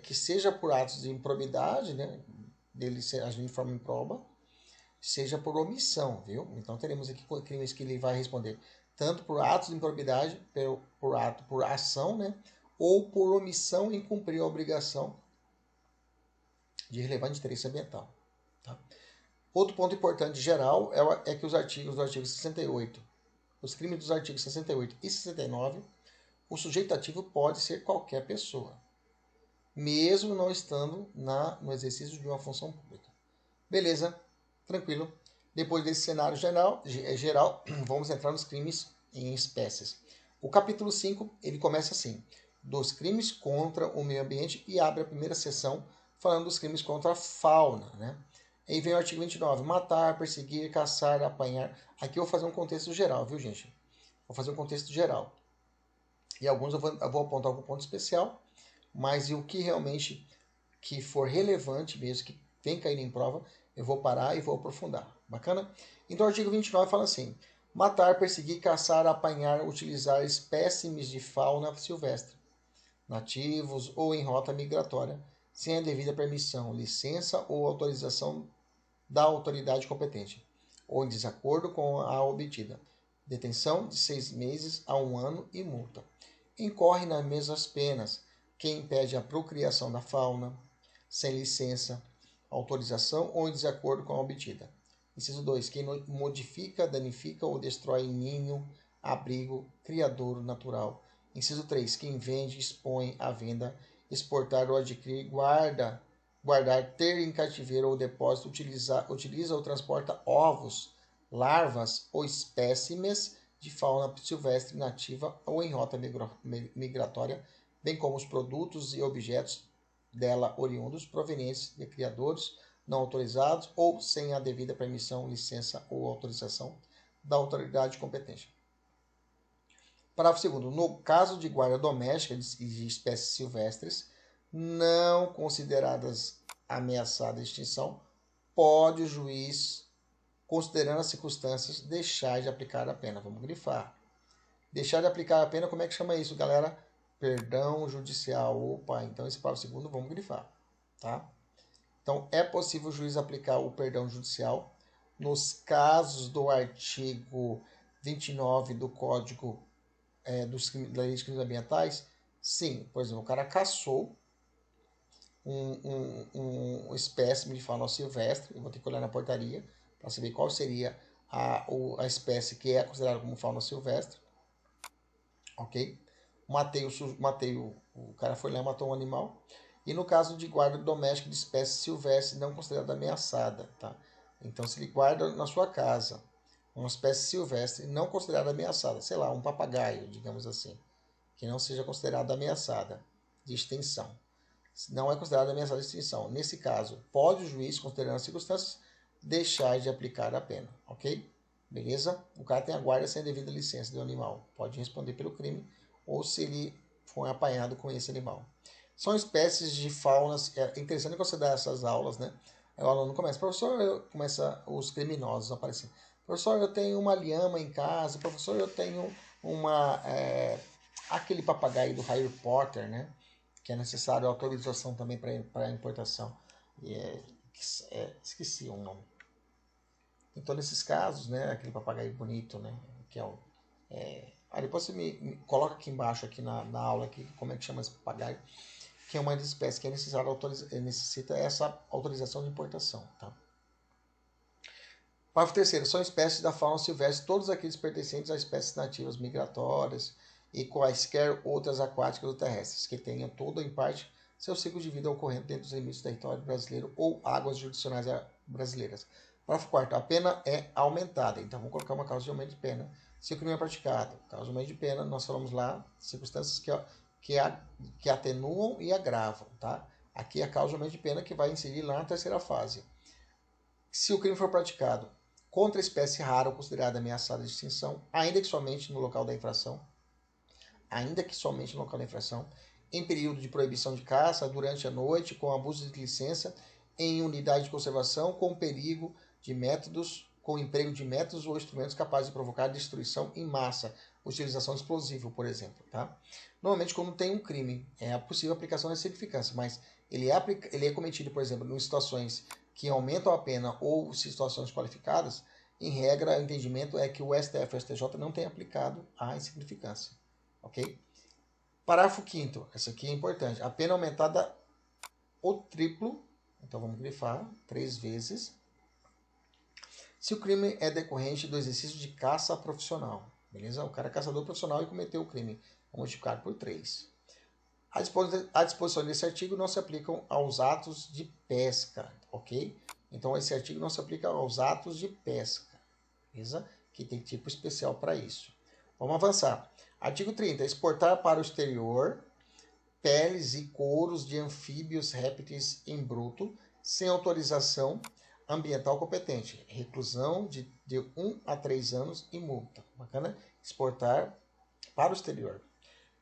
que seja por atos de improbidade, né, dele agir de forma improba, seja por omissão, viu? Então teremos aqui crimes que ele vai responder tanto por atos de improbidade, por ação, né, ou por omissão em cumprir a obrigação de relevante interesse ambiental. Tá? Outro ponto importante geral é que os artigos do artigo 68, os crimes dos artigos 68 e 69, o sujeito ativo pode ser qualquer pessoa, mesmo não estando no exercício de uma função pública. Beleza? Tranquilo. Depois desse cenário geral, vamos entrar nos crimes em espécies. O capítulo 5, ele começa assim, dos crimes contra o meio ambiente, e abre a primeira seção falando dos crimes contra a fauna, né? Aí vem o artigo 29, matar, perseguir, caçar, apanhar. Aqui eu vou fazer um contexto geral, viu, gente? Vou fazer um contexto geral. E alguns eu vou apontar algum ponto especial, mas o que realmente que for relevante mesmo, que tem caído em prova, eu vou parar e vou aprofundar. Bacana? Então o artigo 29 fala assim, matar, perseguir, caçar, apanhar, utilizar espécimes de fauna silvestre, nativos ou em rota migratória, sem a devida permissão, licença ou autorização da autoridade competente, ou em desacordo com a obtida. Detenção de 6 meses a 1 ano e multa. Incorre nas mesmas penas quem impede a procriação da fauna, sem licença, autorização ou em desacordo com a obtida. Inciso 2. Quem modifica, danifica ou destrói ninho, abrigo, criadouro natural. Inciso 3. Quem vende, expõe à venda, exportar ou adquirir, guardar, ter em cativeiro ou depósito, utiliza ou transporta ovos, larvas ou espécimes de fauna silvestre nativa ou em rota migratória, bem como os produtos e objetos dela oriundos, provenientes de criadores não autorizados ou sem a devida permissão, licença ou autorização da autoridade competente. Parágrafo 2º. No caso de guarda doméstica de espécies silvestres não consideradas ameaçadas de extinção, pode o juiz, considerando as circunstâncias, deixar de aplicar a pena. Vamos grifar. Deixar de aplicar a pena, como é que chama isso, galera? Perdão judicial. Opa, então esse parágrafo 2º vamos grifar, tá? Então, é possível o juiz aplicar o perdão judicial nos casos do artigo 29 do Código da Lei de Crimes Ambientais? Sim, por exemplo, o cara caçou um espécime de fauna silvestre, eu vou ter que olhar na portaria para saber qual seria a espécie que é considerada como fauna silvestre, ok? O cara foi lá e matou um animal. E no caso de guarda doméstica de espécie silvestre não considerada ameaçada, tá? Então, se ele guarda na sua casa uma espécie silvestre não considerada ameaçada, sei lá, um papagaio, digamos assim, que não seja considerada ameaçada de extinção, não é considerada ameaçada de extinção. Nesse caso, pode o juiz, considerando as circunstâncias, deixar de aplicar a pena, ok? Beleza? O cara tem a guarda sem devida licença do animal, pode responder pelo crime, ou se ele foi apanhado com esse animal. São espécies de faunas, é interessante considerar essas aulas, né? O aluno começa, professor, começa os criminosos a aparecer. Professor, eu tenho uma lhama em casa, professor, eu tenho aquele papagaio do Harry Potter, né? Que é necessário autorização também para importação. Esqueci o nome. Então, nesses casos, né, aquele papagaio bonito, né, que é o... depois você me coloca aqui embaixo, aqui na aula, aqui, como é que chama esse papagaio, que é uma das espécies que é necessário necessita essa autorização de importação. Tá? Parágrafo 3º. São espécies da fauna silvestre todos aqueles pertencentes a espécies nativas migratórias e quaisquer outras aquáticas ou terrestres, que tenham todo ou em parte seu ciclo de vida ocorrendo dentro dos limites do território brasileiro ou águas jurisdicionais brasileiras. Parágrafo 4º. A pena é aumentada. Então, vamos colocar uma causa de aumento de pena se o crime é praticado. Causa de aumento de pena, nós falamos lá, circunstâncias que atenuam e agravam. Tá? Aqui é a causa de pena que vai incidir lá na terceira fase. Se o crime for praticado contra espécie rara ou considerada ameaçada de extinção, ainda que somente no local da infração, em período de proibição de caça, durante a noite, com abuso de licença, em unidade de conservação, com perigo de métodos, com emprego de métodos ou instrumentos capazes de provocar destruição em massa, utilização de explosivo, por exemplo. Tá? Normalmente, quando tem um crime, é possível a aplicação da significância, mas ele é cometido, por exemplo, em situações que aumentam a pena ou situações qualificadas, em regra, o entendimento é que o STF e o STJ não têm aplicado a insignificância. Ok? Parágrafo 5º, essa aqui é importante. A pena aumentada o triplo, então vamos grifar, 3 vezes, se o crime é decorrente do exercício de caça profissional. Beleza? O cara é caçador profissional e cometeu o crime. Vamos multiplicar por 3. A disposição desse artigo não se aplicam aos atos de pesca, ok? Então esse artigo não se aplica aos atos de pesca, beleza? Que tem tipo especial para isso. Vamos avançar. Artigo 30. Exportar para o exterior peles e couros de anfíbios répteis em bruto, sem autorização ambiental competente. Reclusão de 1 a 3 anos e multa. Bacana? Exportar para o exterior.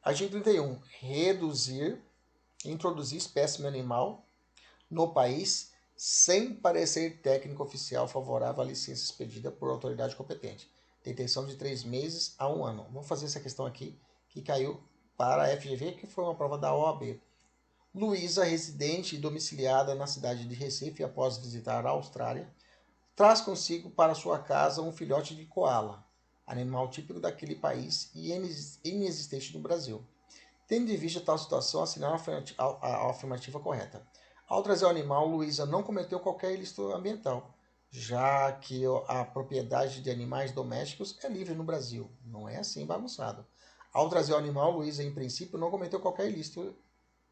Artigo 31. Introduzir espécime animal no país sem parecer técnico oficial favorável à licença expedida por autoridade competente. Detenção de 3 meses a 1 ano. Vamos fazer essa questão aqui, que caiu para a FGV, que foi uma prova da OAB. Luísa, residente e domiciliada na cidade de Recife após visitar a Austrália, traz consigo para sua casa um filhote de koala, animal típico daquele país e inexistente no Brasil. Tendo em vista tal situação, assinar a afirmativa correta. Ao trazer o animal, Luísa não cometeu qualquer ilícito ambiental, já que a propriedade de animais domésticos é livre no Brasil. Não é assim bagunçado. Ao trazer o animal, Luísa, em princípio, não cometeu qualquer ilícito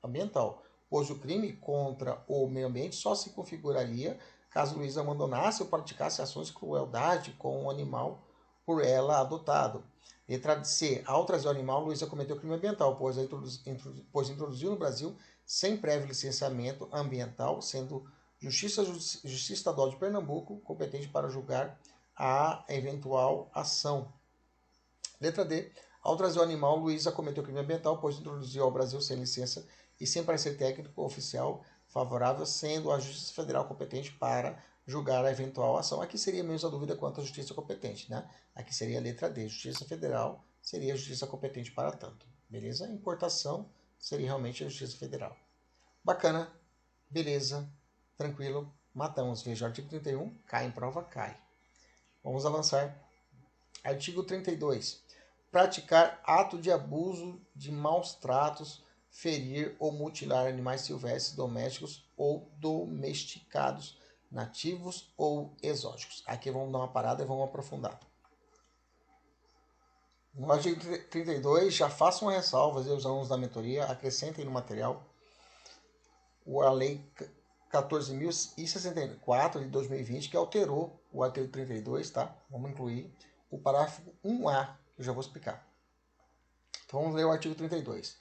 ambiental, pois o crime contra o meio ambiente só se configuraria caso Luísa abandonasse ou praticasse ações de crueldade com o animal por ela adotado. Letra C. Ao trazer o animal, Luísa cometeu crime ambiental, pois introduziu no Brasil sem prévio licenciamento ambiental, sendo Justiça Estadual de Pernambuco competente para julgar a eventual ação. Letra D. Ao trazer o animal, Luísa cometeu crime ambiental, pois introduziu ao Brasil sem licença e sem parecer técnico oficial favorável, sendo a Justiça Federal competente para julgar a eventual ação. Aqui seria menos a dúvida quanto à justiça competente, né? Aqui seria a letra D. Justiça Federal seria a justiça competente para tanto. Beleza? Importação seria realmente a Justiça Federal. Bacana. Beleza. Tranquilo. Matamos. Veja, artigo 31. Cai em prova, cai. Vamos avançar. Artigo 32. Praticar ato de abuso, de maus tratos, ferir ou mutilar animais silvestres, domésticos ou domesticados, nativos ou exóticos. Aqui vamos dar uma parada e vamos aprofundar. No artigo 32, já façam ressalvas os alunos da mentoria, acrescentem no material a Lei 14.064 de 2020, que alterou o artigo 32, tá? Vamos incluir o parágrafo 1A, que eu já vou explicar. Então vamos ler o artigo 32.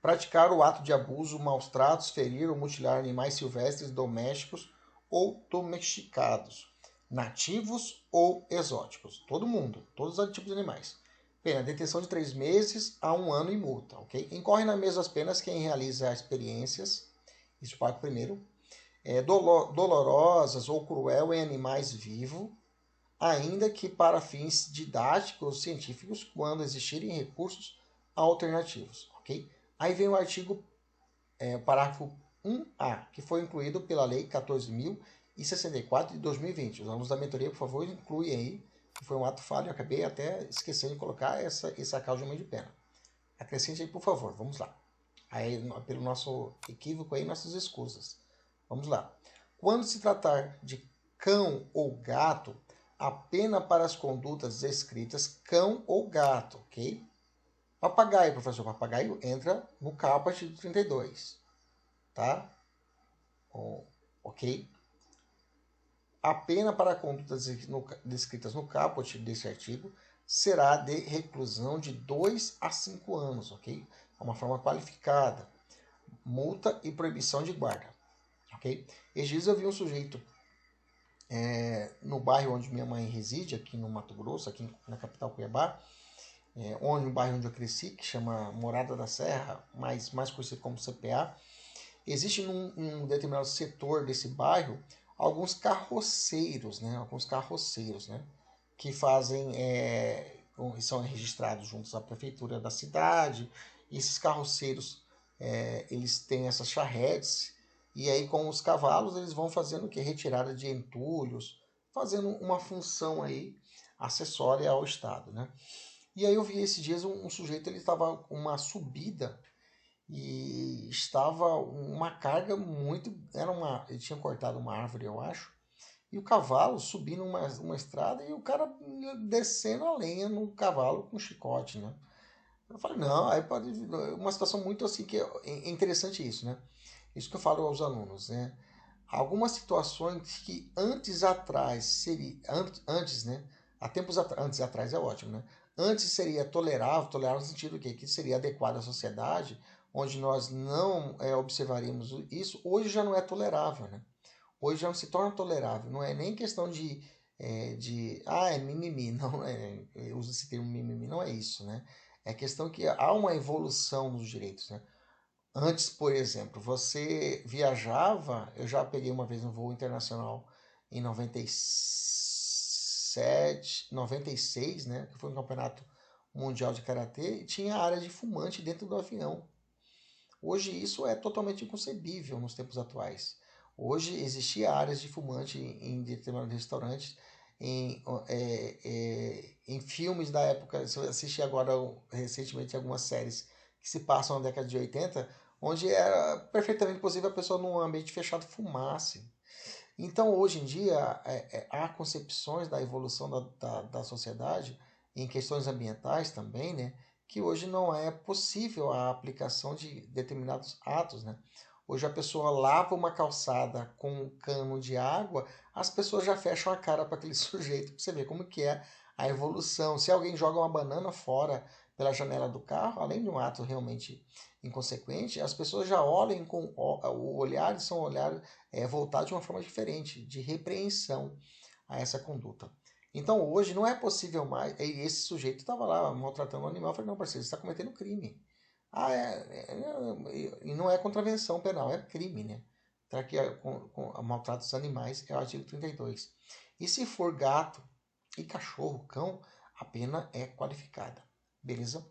Praticar o ato de abuso, maus tratos, ferir ou mutilar animais silvestres, domésticos ou domesticados, nativos ou exóticos. Todo mundo, todos os tipos de animais. Pena, detenção de 3 meses a 1 ano e multa, ok? Incorre nas mesmas penas quem realiza experiências, isso paga primeiro, dolorosas ou cruel em animais vivos, ainda que para fins didáticos ou científicos, quando existirem recursos alternativos, ok? Aí vem o artigo, parágrafo 1A, que foi incluído pela Lei 14.064 de 2020. Os alunos da mentoria, por favor, incluem aí, que foi um ato falho, eu acabei até esquecendo de colocar essa causa de aumento de pena. Acrescente aí, por favor, vamos lá. Aí, pelo nosso equívoco aí, nossas escusas. Vamos lá. Quando se tratar de cão ou gato, a pena para as condutas descritas cão ou gato, ok? Papagaio, professor, papagaio entra no caput de 32, tá? Ok? A pena para condutas descritas no caput desse artigo será de reclusão de 2 a 5 anos, ok? É uma forma qualificada. multa e proibição de guarda. Ok? Esses dias eu vi um sujeito no bairro onde minha mãe reside, aqui no Mato Grosso, aqui na capital Cuiabá, onde um bairro onde eu cresci, que chama Morada da Serra, mais conhecido como CPA. Existe num determinado setor desse bairro alguns carroceiros, né? Que fazem, são registrados juntos à prefeitura da cidade. E esses carroceiros, eles têm essas charretes, e aí com os cavalos eles vão fazendo o que? Retirada de entulhos, fazendo uma função aí acessória ao Estado, né? E aí eu vi esses dias um sujeito, ele estava com uma subida e estava uma carga muito. Ele tinha cortado uma árvore, eu acho, e o cavalo subindo uma estrada e o cara descendo a lenha no cavalo com chicote, né? Eu falei, não, aí pode. Uma situação muito assim que é interessante isso, né? Isso que eu falo aos alunos, né? Algumas situações que antes atrás seria. Antes, né? Há tempos antes atrás é ótimo, né? Antes seria tolerável no sentido que seria adequado à sociedade, onde nós não observaríamos isso, hoje já não é tolerável, né? Hoje já não se torna tolerável, não é nem questão é mimimi, não é, eu uso esse termo mimimi, não é isso, né? É questão que há uma evolução nos direitos, né? Antes, por exemplo, você viajava, eu já peguei uma vez um voo internacional em 97, 96, né? Que foi um campeonato mundial de karatê e tinha área de fumante dentro do avião. Hoje isso é totalmente inconcebível nos tempos atuais. Hoje existia áreas de fumante em determinados restaurantes, em filmes da época. Se eu assisti agora recentemente algumas séries que se passam na década de 80, onde era perfeitamente possível a pessoa num ambiente fechado fumasse. Então, hoje em dia, há concepções da evolução da sociedade, em questões ambientais também, né, que hoje não é possível a aplicação de determinados atos, né? Hoje a pessoa lava uma calçada com um cano de água, as pessoas já fecham a cara para aquele sujeito, para você ver como que é a evolução. Se alguém joga uma banana fora pela janela do carro, além de um ato realmente inconsequente, as pessoas já olham com o olhar, são olhares voltados de uma forma diferente, de repreensão a essa conduta. Então hoje não é possível mais. E esse sujeito estava lá maltratando o animal. Eu falei, não, parceiro, você está cometendo crime. E não é contravenção penal, é crime, né? Então aqui com maltrato dos animais é o artigo 32. E se for gato e cachorro, cão, a pena é qualificada. Beleza?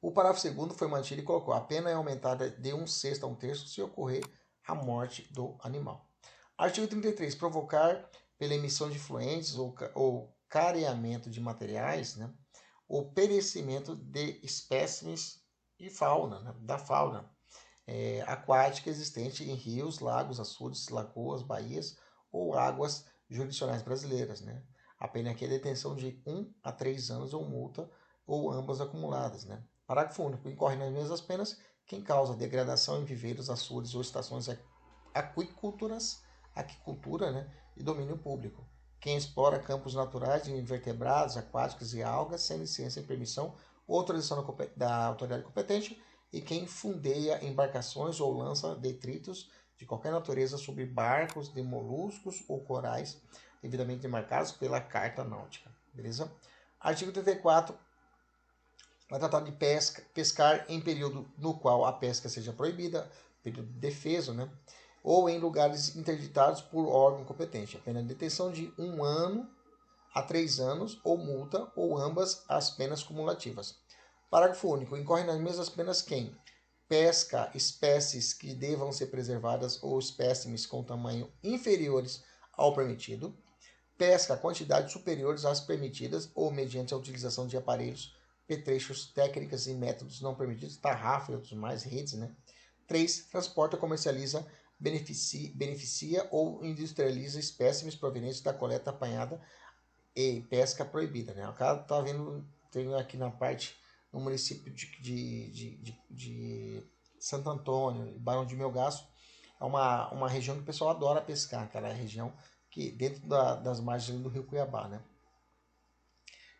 O parágrafo segundo foi mantido e colocou: a pena é aumentada de 1/6 a 1/3 se ocorrer a morte do animal. Artigo 33. Provocar pela emissão de fluentes ou careamento de materiais, né, ou perecimento de espécimes de fauna, né, da fauna aquática existente em rios, lagos, açudes, lagoas, baías ou águas jurisdicionais brasileiras. Né? A pena aqui é detenção de 1 a 3 anos ou multa ou ambas acumuladas. Né? Parágrafo único. Incorre nas mesmas penas quem causa degradação em viveiros, açudes ou estações aquicultura, né? E domínio público. Quem explora campos naturais de invertebrados, aquáticos e algas sem licença e permissão ou autorização da autoridade competente e quem fundeia embarcações ou lança detritos de qualquer natureza sobre barcos de moluscos ou corais devidamente demarcados pela Carta Náutica. Beleza? Artigo 34. Vai tratar de pescar em período no qual a pesca seja proibida, período defeso, né? Ou em lugares interditados por órgão competente. A pena de detenção de 1 ano a 3 anos ou multa ou ambas as penas cumulativas. Parágrafo único. Incorre nas mesmas penas quem pesca espécies que devam ser preservadas ou espécimes com tamanho inferiores ao permitido, pesca quantidades superiores às permitidas ou mediante a utilização de aparelhos, petrechos, técnicas e métodos não permitidos, tarrafa e outros mais, redes, né? 3. Transporta, comercializa, beneficia ou industrializa espécimes provenientes da coleta apanhada e pesca proibida. Né? O cara tá vendo, tem aqui na parte, no município de Santo Antônio, Barão de Melgaço, é uma região que o pessoal adora pescar, aquela região que dentro das margens do rio Cuiabá, né?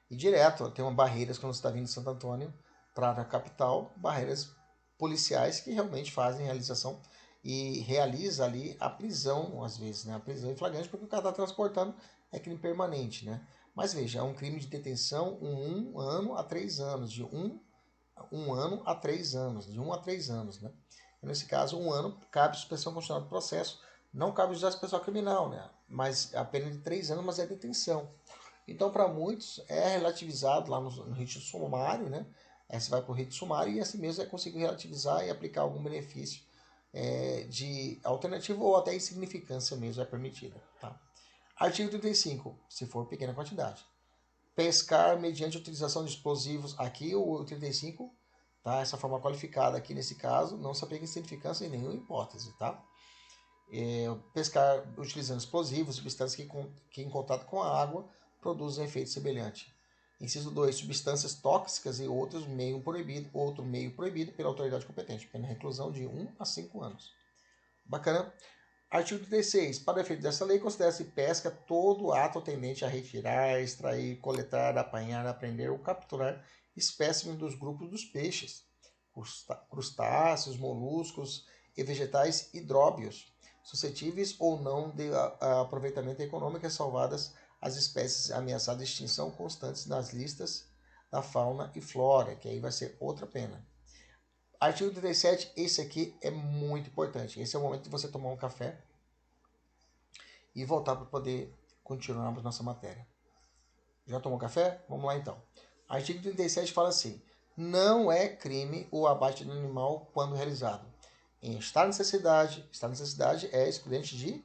E direto, tem uma barreiras quando você está vindo de Santo Antônio para a capital, barreiras policiais que realmente fazem realização e realiza ali a prisão, às vezes, né? A prisão em flagrante, porque o cara está transportando é crime permanente, né? Mas veja, é um crime de detenção 1 ano a 3 anos, de um ano a 3 anos, de 1 a 3 anos, né? Nesse caso, 1 ano cabe suspensão constitucional do processo, não cabe juizado pessoal criminal, né? Mas a pena de 3 anos, mas é detenção. Então, para muitos, é relativizado lá no rito sumário, né? Você vai para o rito sumário e assim mesmo é conseguir relativizar e aplicar algum benefício de alternativa ou até insignificância mesmo é permitida. Tá? Artigo 35, se for pequena quantidade. Pescar mediante utilização de explosivos, aqui o 35, tá? Essa forma qualificada aqui nesse caso, não se aplica insignificância em nenhuma hipótese. Tá? Pescar utilizando explosivos, substâncias que em contato com a água produzem efeito semelhante. Inciso 2. Substâncias tóxicas e outro meio proibido pela autoridade competente. Pena reclusão de 1 a 5 anos. Bacana? Artigo 36. Para o efeito dessa lei, considera-se pesca todo ato tendente a retirar, extrair, coletar, apanhar, apreender ou capturar espécimes dos grupos dos peixes, crustáceos, moluscos e vegetais hidróbios, suscetíveis ou não de aproveitamento econômico, salvadas as espécies ameaçadas de extinção constantes nas listas da fauna e flora, que aí vai ser outra pena. Artigo 37, esse aqui é muito importante. Esse é o momento de você tomar um café e voltar para poder continuarmos nossa matéria. Já tomou café? Vamos lá então. Artigo 37 fala assim: não é crime o abate do animal quando realizado em estar necessidade é excludente de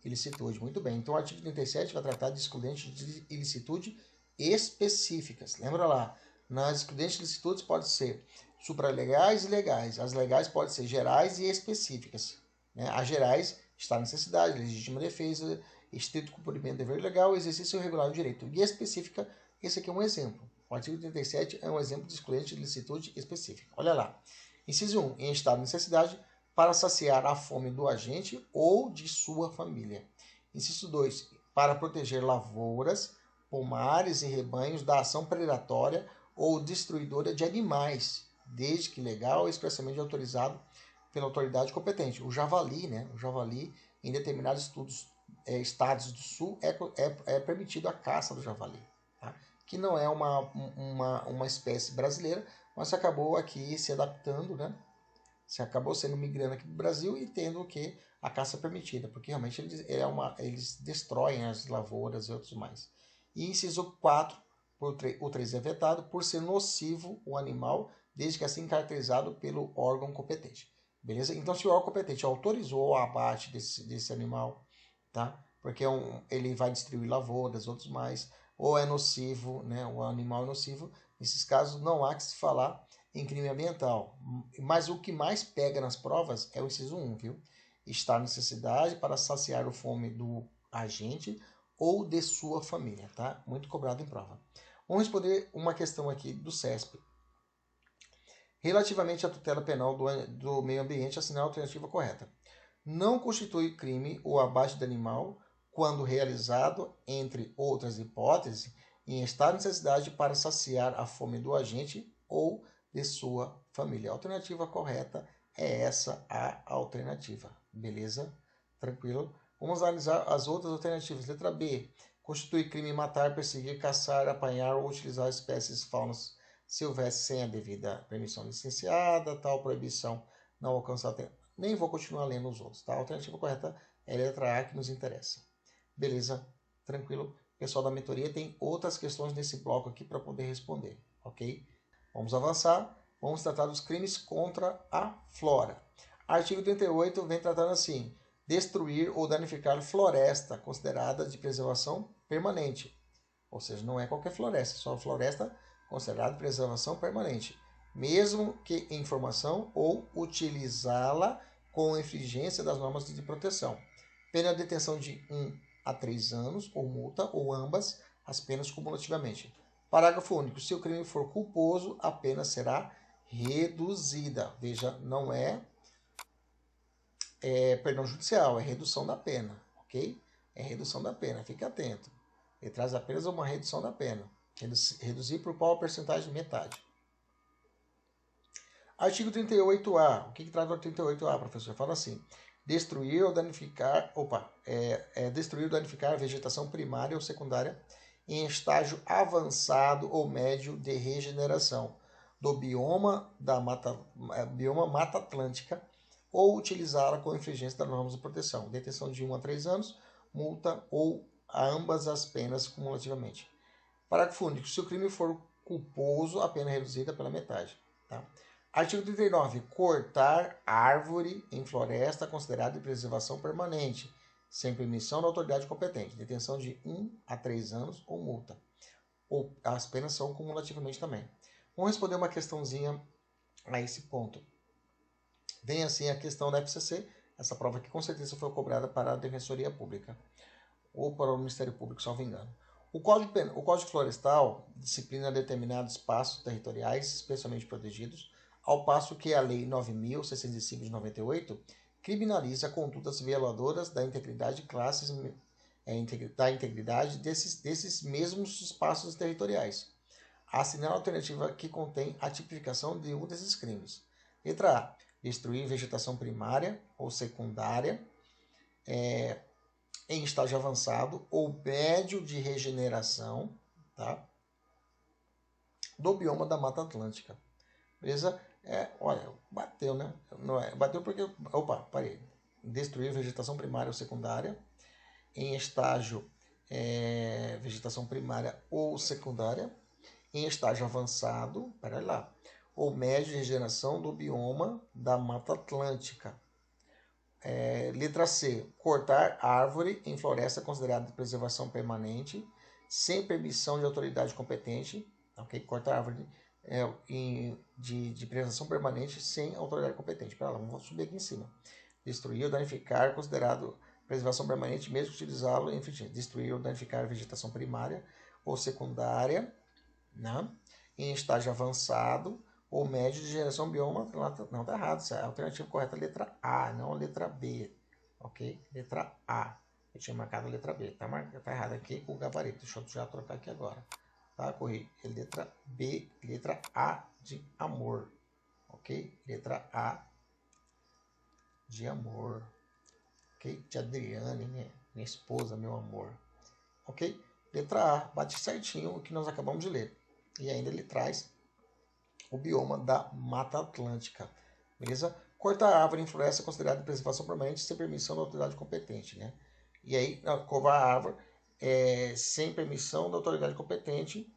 ilicitude. Muito bem. Então o artigo 37 vai tratar de excludentes de ilicitude específicas. Lembra lá, nas excludentes de ilicitudes pode ser supralegais e legais. As legais podem ser gerais e específicas. Né? As gerais, estar necessidade, legítima defesa, estrito cumprimento do dever legal, exercício regular do direito. E específica, esse aqui é um exemplo. O artigo 37 é um exemplo de excludente de ilicitude específica. Olha lá. Inciso 1. Em estado de necessidade, para saciar a fome do agente ou de sua família. Inciso 2. Para proteger lavouras, pomares e rebanhos da ação predatória ou destruidora de animais, desde que legal e expressamente autorizado pela autoridade competente. O javali, né? O javali, em determinados estados do sul, é permitido a caça do javali. Tá? Que não é uma espécie brasileira, mas acabou aqui se adaptando, né? Você acabou sendo migrando aqui do Brasil e tendo o que a caça permitida, porque realmente eles destroem as lavouras e outros mais. E inciso 4, o 3 é vetado por ser nocivo o animal, desde que assim caracterizado pelo órgão competente. Beleza? Então, se o órgão competente autorizou o abate desse animal, tá? Porque ele vai destruir lavouras, outros mais, ou é nocivo, né? O animal é nocivo, nesses casos não há que se falar em crime ambiental. Mas o que mais pega nas provas é o inciso 1, viu? Está necessidade para saciar o fome do agente ou de sua família, tá? Muito cobrado em prova. Vamos responder uma questão aqui do CESP. Relativamente à tutela penal do meio ambiente, assinar a alternativa correta. Não constitui crime o abate de animal quando realizado, entre outras hipóteses, em estado de necessidade para saciar a fome do agente ou de sua família. A alternativa correta é essa, a alternativa. Beleza? Tranquilo? Vamos analisar as outras alternativas. Letra B. Constitui crime matar, perseguir, caçar, apanhar ou utilizar espécies faunas silvestres sem a devida permissão licenciada. Tal proibição não alcança até. Nem vou continuar lendo os outros. Tá? A alternativa correta é a letra A, que nos interessa. Beleza? Tranquilo? O pessoal da mentoria tem outras questões nesse bloco aqui para poder responder. Ok? Vamos avançar. Vamos tratar dos crimes contra a flora. Artigo 38 vem tratando assim: destruir ou danificar floresta considerada de preservação permanente. Ou seja, não é qualquer floresta, só floresta considerada de preservação permanente. Mesmo que em formação ou utilizá-la com infringência das normas de proteção. Pena de detenção de 1 a 3 anos, ou multa, ou ambas as penas cumulativamente. Parágrafo único. Se o crime for culposo, a pena será reduzida. Veja, não é perdão judicial, é redução da pena, ok? É redução da pena, fique atento. Ele traz apenas uma redução da pena. Reduzir por qual a percentagem? Metade. Artigo 38A. O que trata o 38A, professor? Fala assim: destruir ou danificar, destruir ou danificar a vegetação primária ou secundária em estágio avançado ou médio de regeneração do bioma Mata Atlântica ou utilizá-la com infringência das normas de proteção. Detenção de 1 a 3 anos, multa ou a ambas as penas cumulativamente. Parágrafo único. Se o crime for culposo, a pena é reduzida pela metade. Tá? Artigo 39. Cortar árvore em floresta considerada de preservação permanente, sem permissão da autoridade competente. Detenção de 1 a 3 anos ou multa. Ou as penas são cumulativamente também. Vamos responder uma questãozinha a esse ponto. Vem assim a questão da FCC, essa prova que com certeza foi cobrada para a Defensoria Pública ou para o Ministério Público, salvo engano. O Código Florestal disciplina determinados espaços territoriais especialmente protegidos, ao passo que a Lei 9.605 de 98 criminaliza condutas violadoras da integridade da integridade desses mesmos espaços territoriais. Assinala a alternativa que contém a tipificação de um desses crimes. Letra A. Destruir vegetação primária ou secundária em estágio avançado ou médio de regeneração, tá? Do bioma da Mata Atlântica. Beleza? Olha, bateu, né? Não é, bateu porque... Opa, parei. Destruir vegetação primária ou secundária em estágio vegetação primária ou secundária em estágio avançado, pera lá, ou médio de regeneração do bioma da Mata Atlântica. Letra C. Cortar árvore em floresta considerada de preservação permanente, sem permissão de autoridade competente. Ok? Cortar árvore de preservação permanente sem autoridade competente. Pera lá, vamos subir aqui em cima. Destruir ou danificar, considerado preservação permanente, mesmo utilizá-lo, enfim, destruir ou danificar a vegetação primária ou secundária, né? Em estágio avançado ou médio de geração bioma. Não, tá errado. A alternativa correta é a letra A, não a letra B. Ok? Letra A. Eu tinha marcado a letra B. Tá errado aqui com o gabarito. Deixa eu já trocar aqui agora. Tá? Corri. Letra B, letra A de amor. Ok? Letra A de amor. Ok? De Adriane, minha esposa, meu amor. Ok? Letra A. Bate certinho o que nós acabamos de ler. E ainda ele traz o bioma da Mata Atlântica. Beleza? Cortar a árvore em floresta é considerado de preservação permanente sem permissão da autoridade competente. Né? E aí, covar a árvore sem permissão da autoridade competente.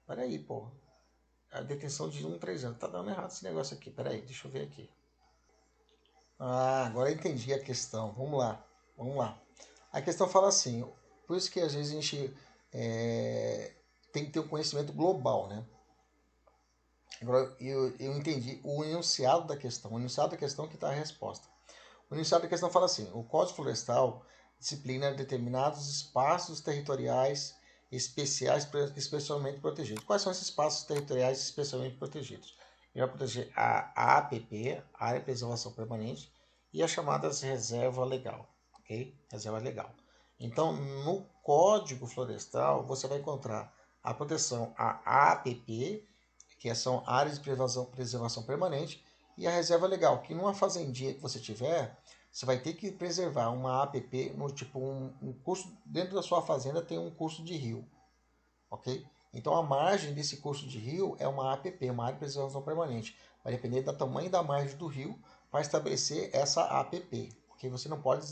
Peraí, pô. A detenção de 1 a 3 anos. Tá dando errado esse negócio aqui. Peraí, deixa eu ver aqui. Agora eu entendi a questão. Vamos lá. A questão fala assim, por isso que às vezes a gente tem que ter um conhecimento global, né? Agora eu entendi o enunciado da questão. O enunciado da questão que está a resposta. O enunciado da questão fala assim, o Código Florestal disciplina determinados espaços territoriais especialmente protegidos. Quais são esses espaços territoriais especialmente protegidos? Ele vai proteger a APP, Área de Preservação Permanente, e as chamadas reserva legal, ok? Reserva legal. Então, no Código Florestal, você vai encontrar a proteção a APP, que são áreas de preservação permanente, e a reserva legal, que numa fazendinha que você tiver, você vai ter que preservar uma APP, um curso, dentro da sua fazenda tem um curso de rio, ok? Então a margem desse curso de rio é uma APP, uma área de preservação permanente. Vai depender do tamanho da margem do rio para estabelecer essa APP, porque você não pode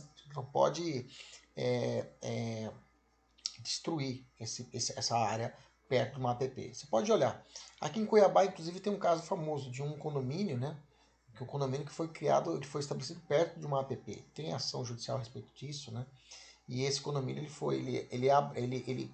destruir essa área perto de uma APP. Você pode olhar. Aqui em Cuiabá, inclusive, tem um caso famoso de um condomínio, né? Que o condomínio que foi criado, ele foi estabelecido perto de uma APP. Tem ação judicial a respeito disso, né? E esse condomínio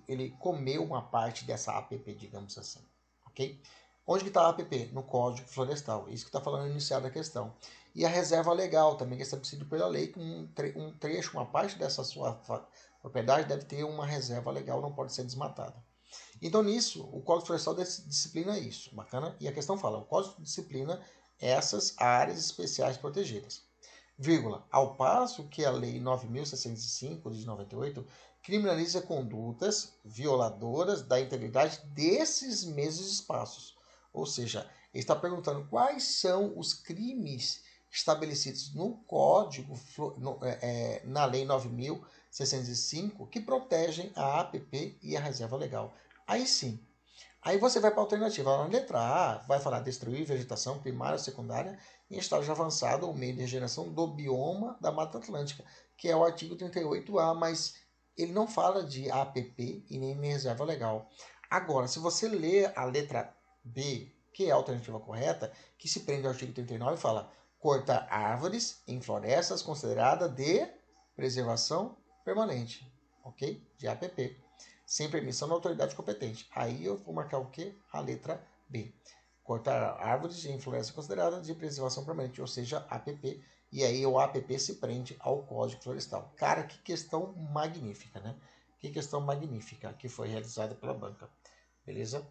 ele comeu uma parte dessa APP, digamos assim, ok? Onde que está a APP? No Código Florestal. Isso que está falando no iniciado da questão. E a reserva legal também, que é estabelecido pela lei, que um trecho, uma parte dessa sua propriedade deve ter uma reserva legal, não pode ser desmatada. Então, nisso, o Código Florestal disciplina isso. Bacana? E a questão fala, o Código disciplina essas áreas especiais protegidas. Vírgula, ao passo que a Lei 9.605 de 98 criminaliza condutas violadoras da integridade desses mesmos espaços. Ou seja, Ele está perguntando quais são os crimes estabelecidos no Código, na Lei 9.605, que protegem a APP e a reserva legal. Aí sim. Aí você vai para a alternativa. Na letra A, vai falar destruir vegetação primária ou secundária em estágio avançado ou meio de regeneração do bioma da Mata Atlântica, que é o artigo 38A, mas ele não fala de APP e nem de reserva legal. Agora, se você ler a letra B, que é a alternativa correta, que se prende ao artigo 39, fala cortar árvores em florestas considerada de preservação permanente, ok? De APP, sem permissão da autoridade competente. Aí eu vou marcar o quê? A letra B. Cortar árvores em floresta considerada de preservação permanente, ou seja, APP. E aí o APP se prende ao Código Florestal. Cara, que questão magnífica, né? Que questão magnífica que foi realizada pela banca. Beleza?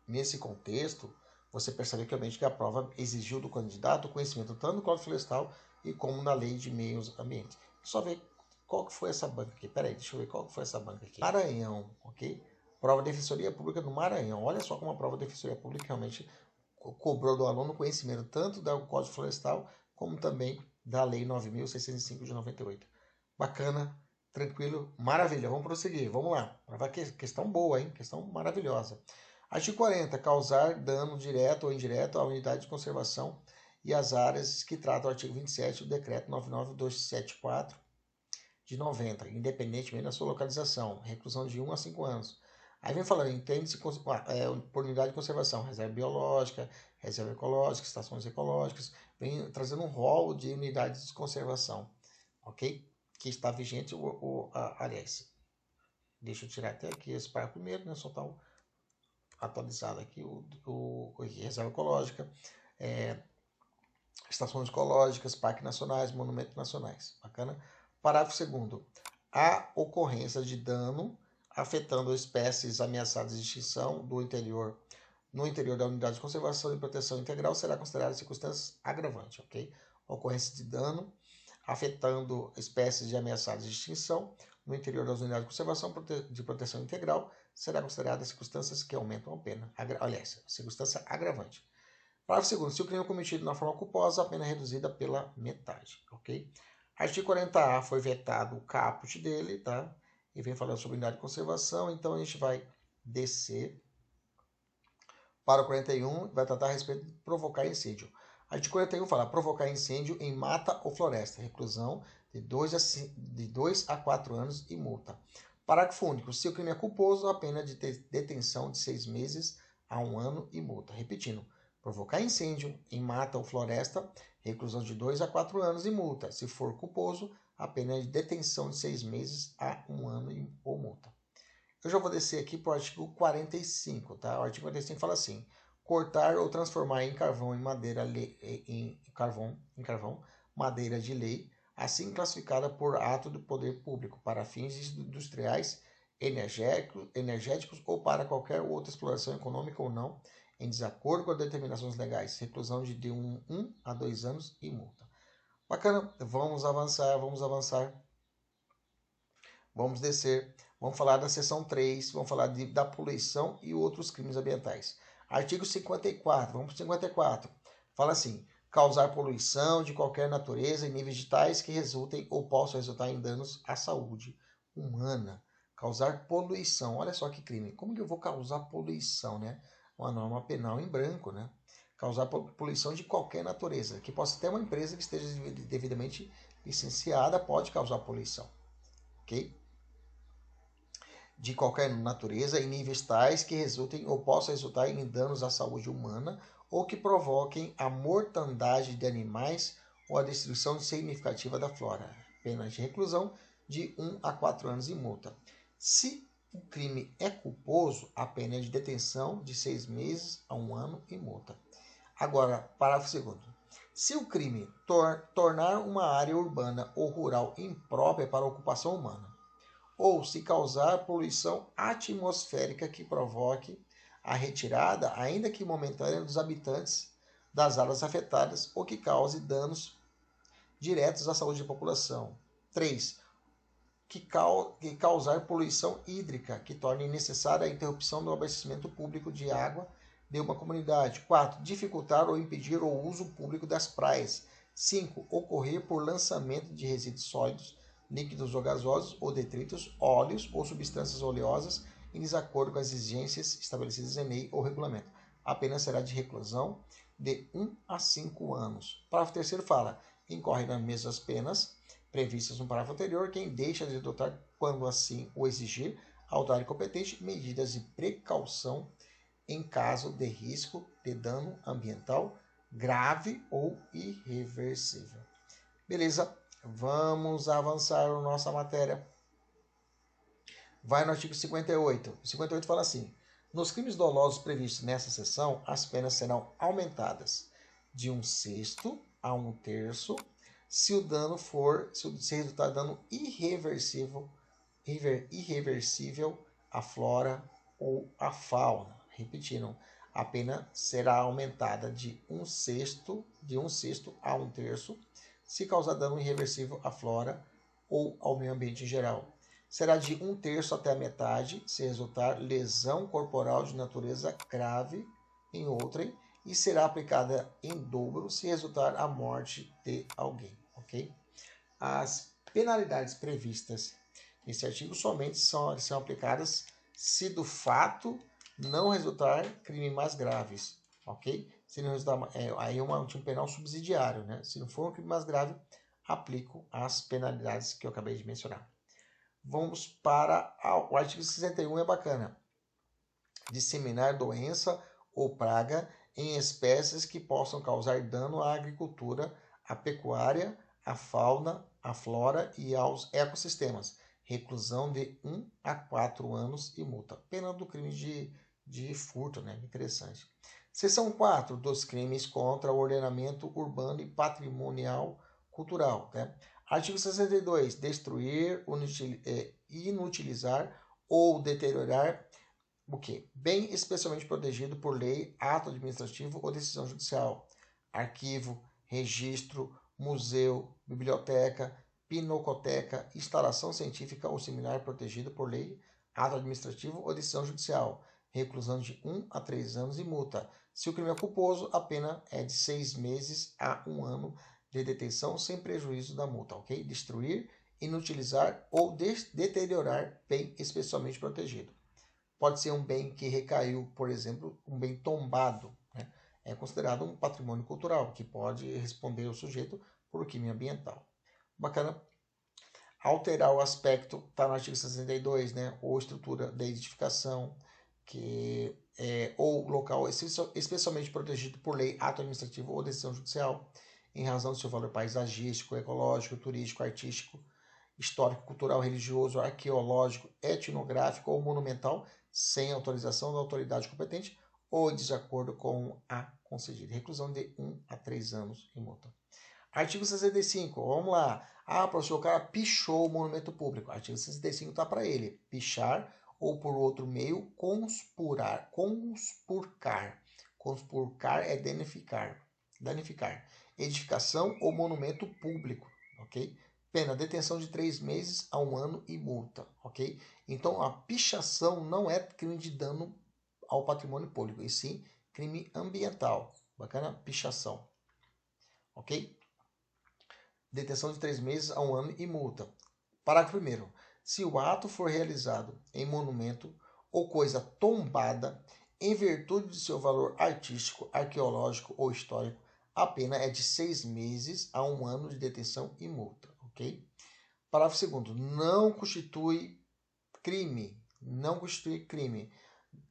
Nesse contexto, você percebe claramente que a prova exigiu do candidato conhecimento tanto do Código Florestal e como na Lei de Meios Ambientes. Só ver qual que foi essa banca aqui. Peraí, deixa eu ver qual que foi essa banca aqui. Maranhão, ok? Prova de Defensoria Pública do Maranhão. Olha só como a prova de Defensoria Pública realmente cobrou do aluno conhecimento tanto do Código Florestal como também da Lei 9.605 de 98. Bacana, tranquilo, maravilha. Vamos prosseguir, vamos lá. Questão boa, hein? Questão maravilhosa. Artigo 40. Causar dano direto ou indireto à unidade de conservação e às áreas que trata o artigo 27 do Decreto 99274 de 90, independentemente da sua localização. Reclusão de 1 a 5 anos. Aí vem falando, entende-se por unidade de conservação, reserva biológica, reserva ecológica, estações ecológicas, vem trazendo um rol de unidades de conservação, ok? Que está vigente, aliás, deixa eu tirar até aqui esse parágrafo primeiro, né? Só está atualizado aqui o reserva ecológica, estações ecológicas, parques nacionais, monumentos nacionais. Bacana? Parágrafo 2º. A ocorrência de dano afetando espécies ameaçadas de extinção no interior da unidade de conservação e proteção integral será considerada circunstância agravante, ok? Ocorrência de dano afetando espécies ameaçadas de extinção no interior das unidades de conservação de proteção integral será considerada circunstâncias que aumentam a pena. Aliás, circunstância agravante. Parágrafo 2º. Se o crime é cometido na forma culposa, a pena é reduzida pela metade, ok? Artigo 40A foi vetado o caput dele, tá? E vem falando sobre unidade de conservação, então a gente vai descer para o 41, vai tratar a respeito de provocar incêndio. Artigo 41 fala provocar incêndio em mata ou floresta, reclusão de 2 a 4 anos e multa. Parágrafo único. Se o crime é culposo, a pena de detenção de 6 meses a 1 ano e multa. Repetindo, provocar incêndio em mata ou floresta, reclusão de 2 a 4 anos e multa. Se for culposo, a pena é de detenção de 6 meses a 1 ano ou multa. Eu já vou descer aqui para o artigo 45, tá? O artigo 45 fala assim: cortar ou transformar em carvão em madeira madeira de lei, assim classificada por ato do poder público para fins industriais, energéticos ou para qualquer outra exploração econômica ou não, em desacordo com as determinações legais, reclusão de 1 a 2 anos e multa. Bacana, vamos avançar. Vamos descer, vamos falar da seção 3, vamos falar da poluição e outros crimes ambientais. Artigo 54, vamos para o 54. Fala assim: causar poluição de qualquer natureza em níveis de tais que resultem ou possam resultar em danos à saúde humana. Causar poluição, olha só que crime. Como que eu vou causar poluição, né? Uma norma penal em branco, né? Causar poluição de qualquer natureza, que possa ter uma empresa que esteja devidamente licenciada, pode causar poluição, ok? De qualquer natureza em níveis tais que resultem ou possam resultar em danos à saúde humana ou que provoquem a mortandade de animais ou a destruição significativa da flora. Pena de reclusão de 1 a 4 anos e multa. Se o crime é culposo, a pena é de detenção de 6 meses a 1 ano e multa. Agora, parágrafo 2º. Se o crime tornar uma área urbana ou rural imprópria para a ocupação humana, ou se causar poluição atmosférica que provoque a retirada, ainda que momentânea, dos habitantes das áreas afetadas ou que cause danos diretos à saúde da população. 3. Que causar poluição hídrica que torne necessária a interrupção do abastecimento público de água de uma comunidade. 4. Dificultar ou impedir o uso público das praias. 5. Ocorrer por lançamento de resíduos sólidos, líquidos ou gasosos, ou detritos, óleos ou substâncias oleosas em desacordo com as exigências estabelecidas em lei ou regulamento. A pena será de reclusão de 1 a 5 anos. Parágrafo 3º fala: incorre nas mesmas penas previstas no parágrafo anterior quem deixa de adotar, quando assim o exigir, a autoridade competente, medidas de precaução em caso de risco de dano ambiental grave ou irreversível. Beleza? Vamos avançar na nossa matéria. Vai no artigo 58. O 58 fala assim: nos crimes dolosos previstos nessa seção, as penas serão aumentadas de 1/6 a 1/3 se o dano for, se resultar dano irreversível à flora ou à fauna. Repetindo, a pena será aumentada de 1/6 a 1/3 se causar dano irreversível à flora ou ao meio ambiente em geral. Será de 1/3 até a metade se resultar lesão corporal de natureza grave em outrem e será aplicada em dobro se resultar a morte de alguém, ok? As penalidades previstas nesse artigo somente são aplicadas se do fato não resultar crimes mais graves, ok? Se não resultar, aí é um tipo penal subsidiário, né? Se não for um crime mais grave, aplico as penalidades que eu acabei de mencionar. Vamos para o artigo 61, é bacana. Disseminar doença ou praga em espécies que possam causar dano à agricultura, à pecuária, à fauna, à flora e aos ecossistemas. Reclusão de 1 a 4 anos e multa. Pena do crime de furto, né? Interessante. Seção 4 dos crimes contra o ordenamento urbano e patrimonial cultural, né? Artigo 62. Destruir, inutilizar ou deteriorar o quê? Bem especialmente protegido por lei, ato administrativo ou decisão judicial. Arquivo, registro, museu, biblioteca, pinacoteca, instalação científica ou similar protegido por lei, ato administrativo ou decisão judicial. Reclusão de 1 a 3 anos e multa. Se o crime é culposo, a pena é de 6 meses a 1 ano de detenção sem prejuízo da multa, ok? Destruir, inutilizar ou deteriorar bem especialmente protegido. Pode ser um bem que recaiu, por exemplo, um bem tombado, né? É considerado um patrimônio cultural, que pode responder ao sujeito por crime ambiental. Bacana. Alterar o aspecto, está no artigo 62, né? Ou estrutura da edificação, ou local especialmente protegido por lei, ato administrativo ou decisão judicial, em razão do seu valor paisagístico, ecológico, turístico, artístico, histórico, cultural, religioso, arqueológico, etnográfico ou monumental, sem autorização da autoridade competente ou em desacordo com a concedida. Reclusão de 1 a 3 anos e multa. Artigo 65, vamos lá. Professor, o cara pichou o monumento público. Artigo 65 está para ele. Pichar ou por outro meio conspurcar. Conspurcar é danificar. Edificação ou monumento público, ok? Pena, detenção de 3 meses a 1 ano e multa, ok? Então, a pichação não é crime de dano ao patrimônio público, e sim crime ambiental. Bacana? Pichação, ok? Detenção de 3 meses a 1 ano e multa. Parágrafo 1º. Se o ato for realizado em monumento ou coisa tombada, em virtude de seu valor artístico, arqueológico ou histórico, a pena é de 6 meses a 1 ano de detenção e multa, ok? Parágrafo 2º. Não constitui crime.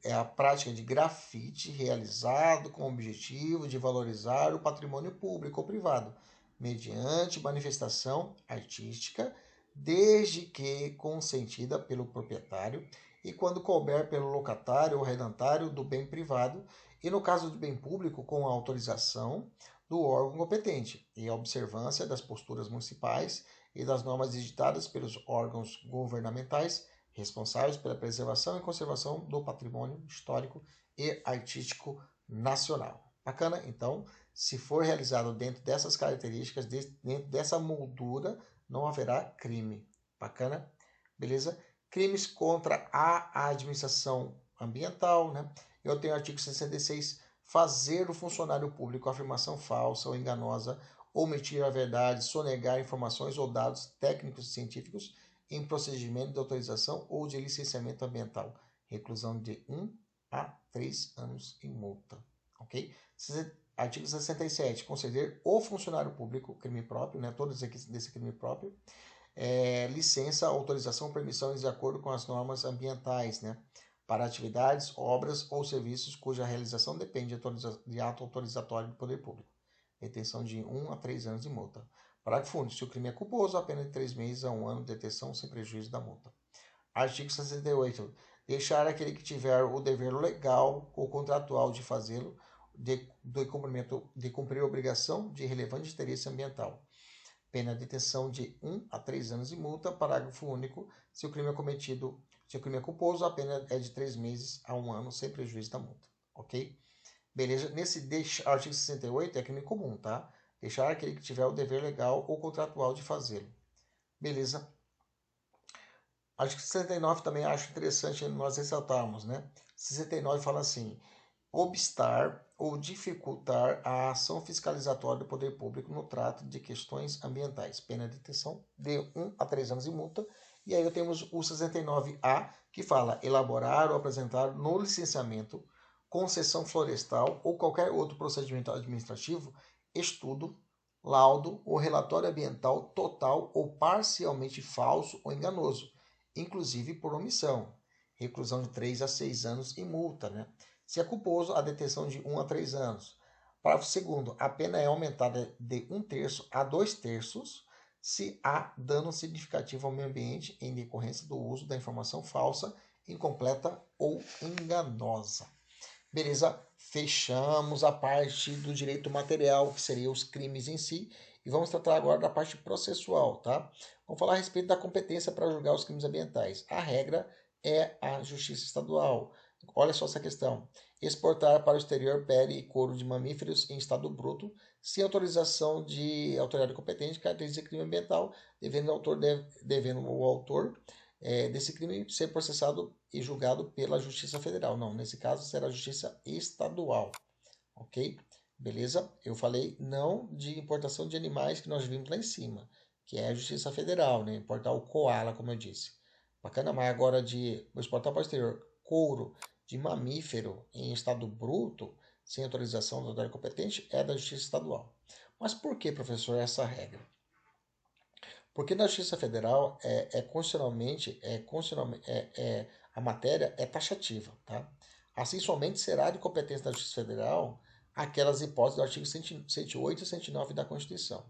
É a prática de grafite realizado com o objetivo de valorizar o patrimônio público ou privado, mediante manifestação artística, desde que consentida pelo proprietário e quando couber pelo locatário ou arrendatário do bem privado e, no caso do bem público, com a autorização do órgão competente e a observância das posturas municipais e das normas editadas pelos órgãos governamentais responsáveis pela preservação e conservação do patrimônio histórico e artístico nacional. Bacana? Então, se for realizado dentro dessas características, dentro dessa moldura, não haverá crime. Bacana? Beleza? Crimes contra a administração ambiental, né? Eu tenho o artigo 66, fazer o funcionário público afirmação falsa ou enganosa, omitir a verdade, sonegar informações ou dados técnicos e científicos em procedimento de autorização ou de licenciamento ambiental. Reclusão de 1 a 3 anos e multa. Ok? Artigo 67, conceder o funcionário público, crime próprio, né, todos aqui desse crime próprio, licença, autorização, permissões de acordo com as normas ambientais, né, para atividades, obras ou serviços cuja realização depende de ato autorizatório do poder público. Detenção de 1 a 3 anos de multa. Parágrafo único. Se o crime é culposo, a pena de 3 meses a 1 ano de detenção sem prejuízo da multa. Artigo 68. Deixar aquele que tiver o dever legal ou contratual de fazê-lo de cumprir a obrigação de relevante interesse ambiental. Pena de detenção de 1 a 3 anos de multa. Parágrafo único. Se o crime é culposo, a pena é de 3 meses a 1 ano, sem prejuízo da multa. Ok? Beleza? Nesse artigo 68 é crime comum, tá? Deixar aquele que tiver o dever legal ou contratual de fazê-lo. Beleza? Artigo 69 também acho interessante nós ressaltarmos, né? 69 fala assim: obstar ou dificultar a ação fiscalizatória do poder público no trato de questões ambientais. Pena de detenção de 1 a 3 anos de multa. E aí temos o 69A, que fala elaborar ou apresentar no licenciamento, concessão florestal ou qualquer outro procedimento administrativo, estudo, laudo ou relatório ambiental total ou parcialmente falso ou enganoso, inclusive por omissão. Reclusão de 3 a 6 anos e multa, né? Se é culposo, a detenção de 1 a 3 anos. Parágrafo 2º. A pena é aumentada de 1/3 a 2/3 se há dano significativo ao meio ambiente em decorrência do uso da informação falsa, incompleta ou enganosa. Beleza? Fechamos a parte do direito material, que seria os crimes em si, e vamos tratar agora da parte processual, tá? Vamos falar a respeito da competência para julgar os crimes ambientais. A regra é a Justiça Estadual. Olha só essa questão. Exportar para o exterior pele e couro de mamíferos em estado bruto, sem autorização de autoridade competente, caracteriza crime ambiental, devendo o autor desse crime ser processado e julgado pela Justiça Federal. Não, nesse caso será a Justiça Estadual. Ok? Beleza? Eu falei não de importação de animais que nós vimos lá em cima, que é a Justiça Federal, né? Importar o koala, como eu disse. Bacana, mas agora de exportar para o exterior couro de mamífero em estado bruto, sem autorização da autoridade competente, é da Justiça Estadual. Mas por que, professor, essa regra? Porque na Justiça Federal a matéria é taxativa, tá? Assim, somente será de competência da Justiça Federal aquelas hipóteses do artigo 108 e 109 da Constituição.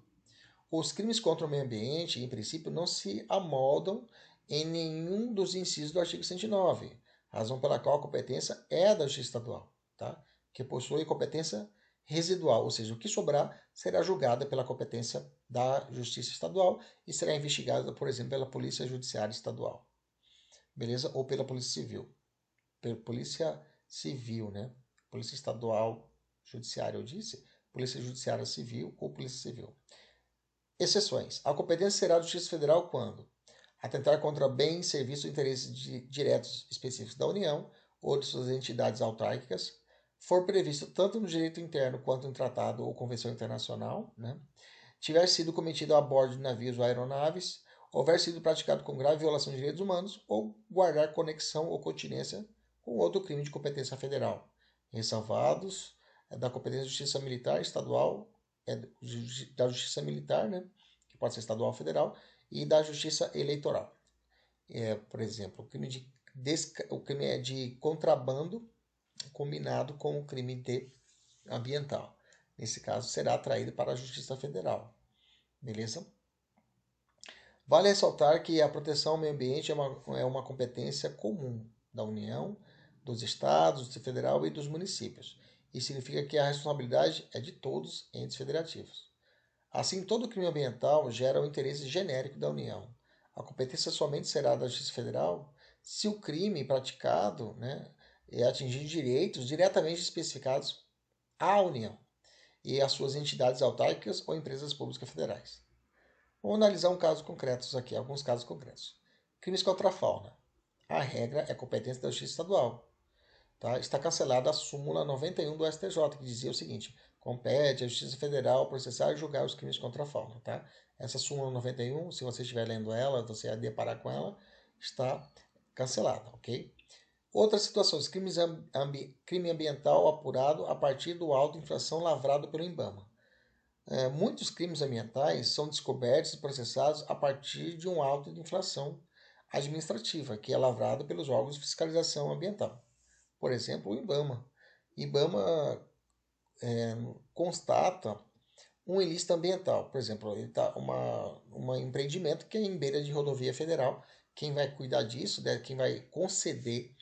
Os crimes contra o meio ambiente, em princípio, não se amoldam em nenhum dos incisos do artigo 109, razão pela qual a competência é da Justiça Estadual, tá? Que possui competência residual, ou seja, o que sobrar será julgado pela competência da Justiça Estadual e será investigado, por exemplo, pela Polícia Judiciária Estadual, beleza? Ou pela Polícia Civil. Polícia Civil, né? Polícia Estadual Judiciária, eu disse? Polícia Judiciária Civil ou Polícia Civil. Exceções. A competência será da Justiça Federal quando atentar contra bens, serviços ou interesses diretos específicos da União ou de suas entidades autárquicas, for previsto tanto no direito interno quanto em tratado ou convenção internacional, né? Tiver sido cometido a bordo de navios ou aeronaves, houver sido praticado com grave violação de direitos humanos ou guardar conexão ou continência com outro crime de competência federal, ressalvados da competência de justiça militar estadual, da justiça militar, né, que pode ser estadual ou federal, e da justiça eleitoral. Por exemplo, o crime é de contrabando combinado com o crime de ambiental. Nesse caso, será atraído para a Justiça Federal. Beleza? Vale ressaltar que a proteção ao meio ambiente é uma competência comum da União, dos Estados, do Distrito Federal e dos municípios. Isso significa que a responsabilidade é de todos os entes federativos. Assim, todo crime ambiental gera o interesse genérico da União. A competência somente será da Justiça Federal se o crime praticado, né, atingir direitos diretamente especificados à União e às suas entidades autárquicas ou empresas públicas federais. Vamos analisar alguns casos concretos. Crimes contra a fauna. A regra é competência da Justiça Estadual. tá? Está cancelada a súmula 91 do STJ, que dizia o seguinte: compete à Justiça Federal processar e julgar os crimes contra a fauna, tá? Essa súmula 91, se você estiver lendo ela, você vai deparar com ela, está cancelada, ok? Outras situações, crime ambiental apurado a partir do auto de infração lavrado pelo IBAMA. Muitos crimes ambientais são descobertos e processados a partir de um auto de infração administrativa, que é lavrado pelos órgãos de fiscalização ambiental. Por exemplo, o IBAMA. IBAMA constata um ilícito ambiental. Por exemplo, ele tá um empreendimento que é em beira de rodovia federal. Quem vai cuidar disso, quem vai conceder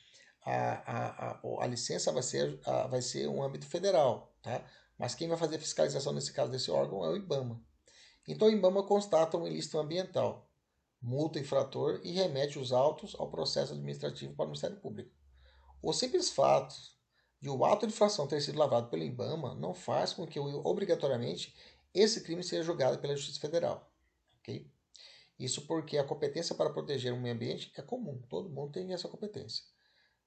a licença vai ser um âmbito federal, tá? Mas quem vai fazer a fiscalização nesse caso desse órgão é o IBAMA. Então o IBAMA constata um ilícito ambiental, multa o infrator e remete os autos ao processo administrativo para o Ministério Público. O simples fato de o ato de infração ter sido lavrado pelo IBAMA não faz com que obrigatoriamente esse crime seja julgado pela Justiça Federal, ok? Isso porque a competência para proteger o meio ambiente é comum, todo mundo tem essa competência.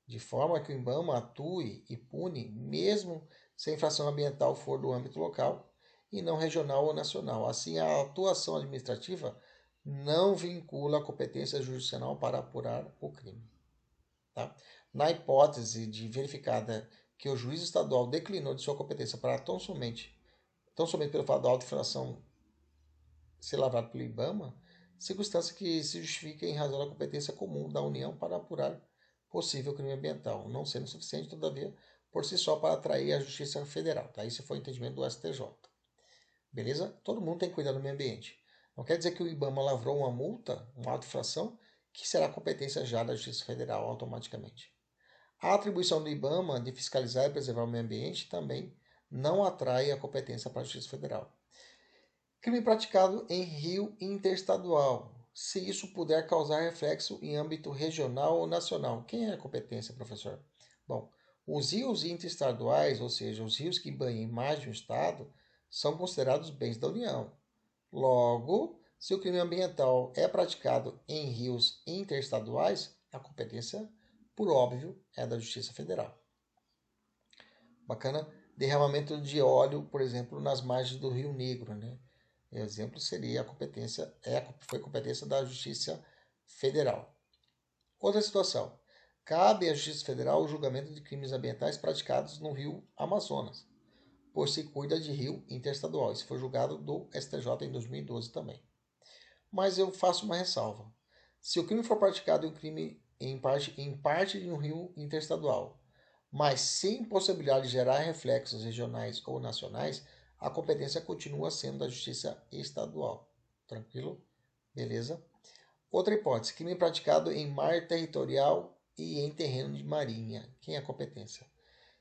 De forma que o IBAMA atue e pune mesmo se a infração ambiental for do âmbito local e não regional ou nacional. Assim, a atuação administrativa não vincula a competência jurisdicional para apurar o crime. Tá? Na hipótese de verificada que o juiz estadual declinou de sua competência para tão somente pelo fato da auto-infração ser lavrado pelo IBAMA, circunstância que se justifica em razão da competência comum da União para apurar possível crime ambiental, não sendo suficiente, todavia, por si só para atrair a Justiça Federal. Tá? Esse foi o entendimento do STJ. Beleza? Todo mundo tem que cuidar do meio ambiente. Não quer dizer que o IBAMA lavrou uma multa, uma auto-infração, que será competência já da Justiça Federal automaticamente. A atribuição do IBAMA de fiscalizar e preservar o meio ambiente também não atrai a competência para a Justiça Federal. Crime praticado em rio interestadual. Se isso puder causar reflexo em âmbito regional ou nacional. Quem é a competência, professor? Bom, os rios interestaduais, ou seja, os rios que banham mais de um estado, são considerados bens da União. Logo, se o crime ambiental é praticado em rios interestaduais, a competência, por óbvio, é da Justiça Federal. Bacana? Derramamento de óleo, por exemplo, nas margens do Rio Negro, né? Exemplo seria foi competência da Justiça Federal. Outra situação. Cabe à Justiça Federal o julgamento de crimes ambientais praticados no Rio Amazonas, pois se cuida de rio interestadual. Isso foi julgado do STJ em 2012 também. Mas eu faço uma ressalva. Se o crime for praticado em parte de um rio interestadual, mas sem possibilidade de gerar reflexos regionais ou nacionais, a competência continua sendo da Justiça Estadual. Tranquilo? Beleza? Outra hipótese, crime praticado em mar territorial e em terreno de marinha. Quem é a competência?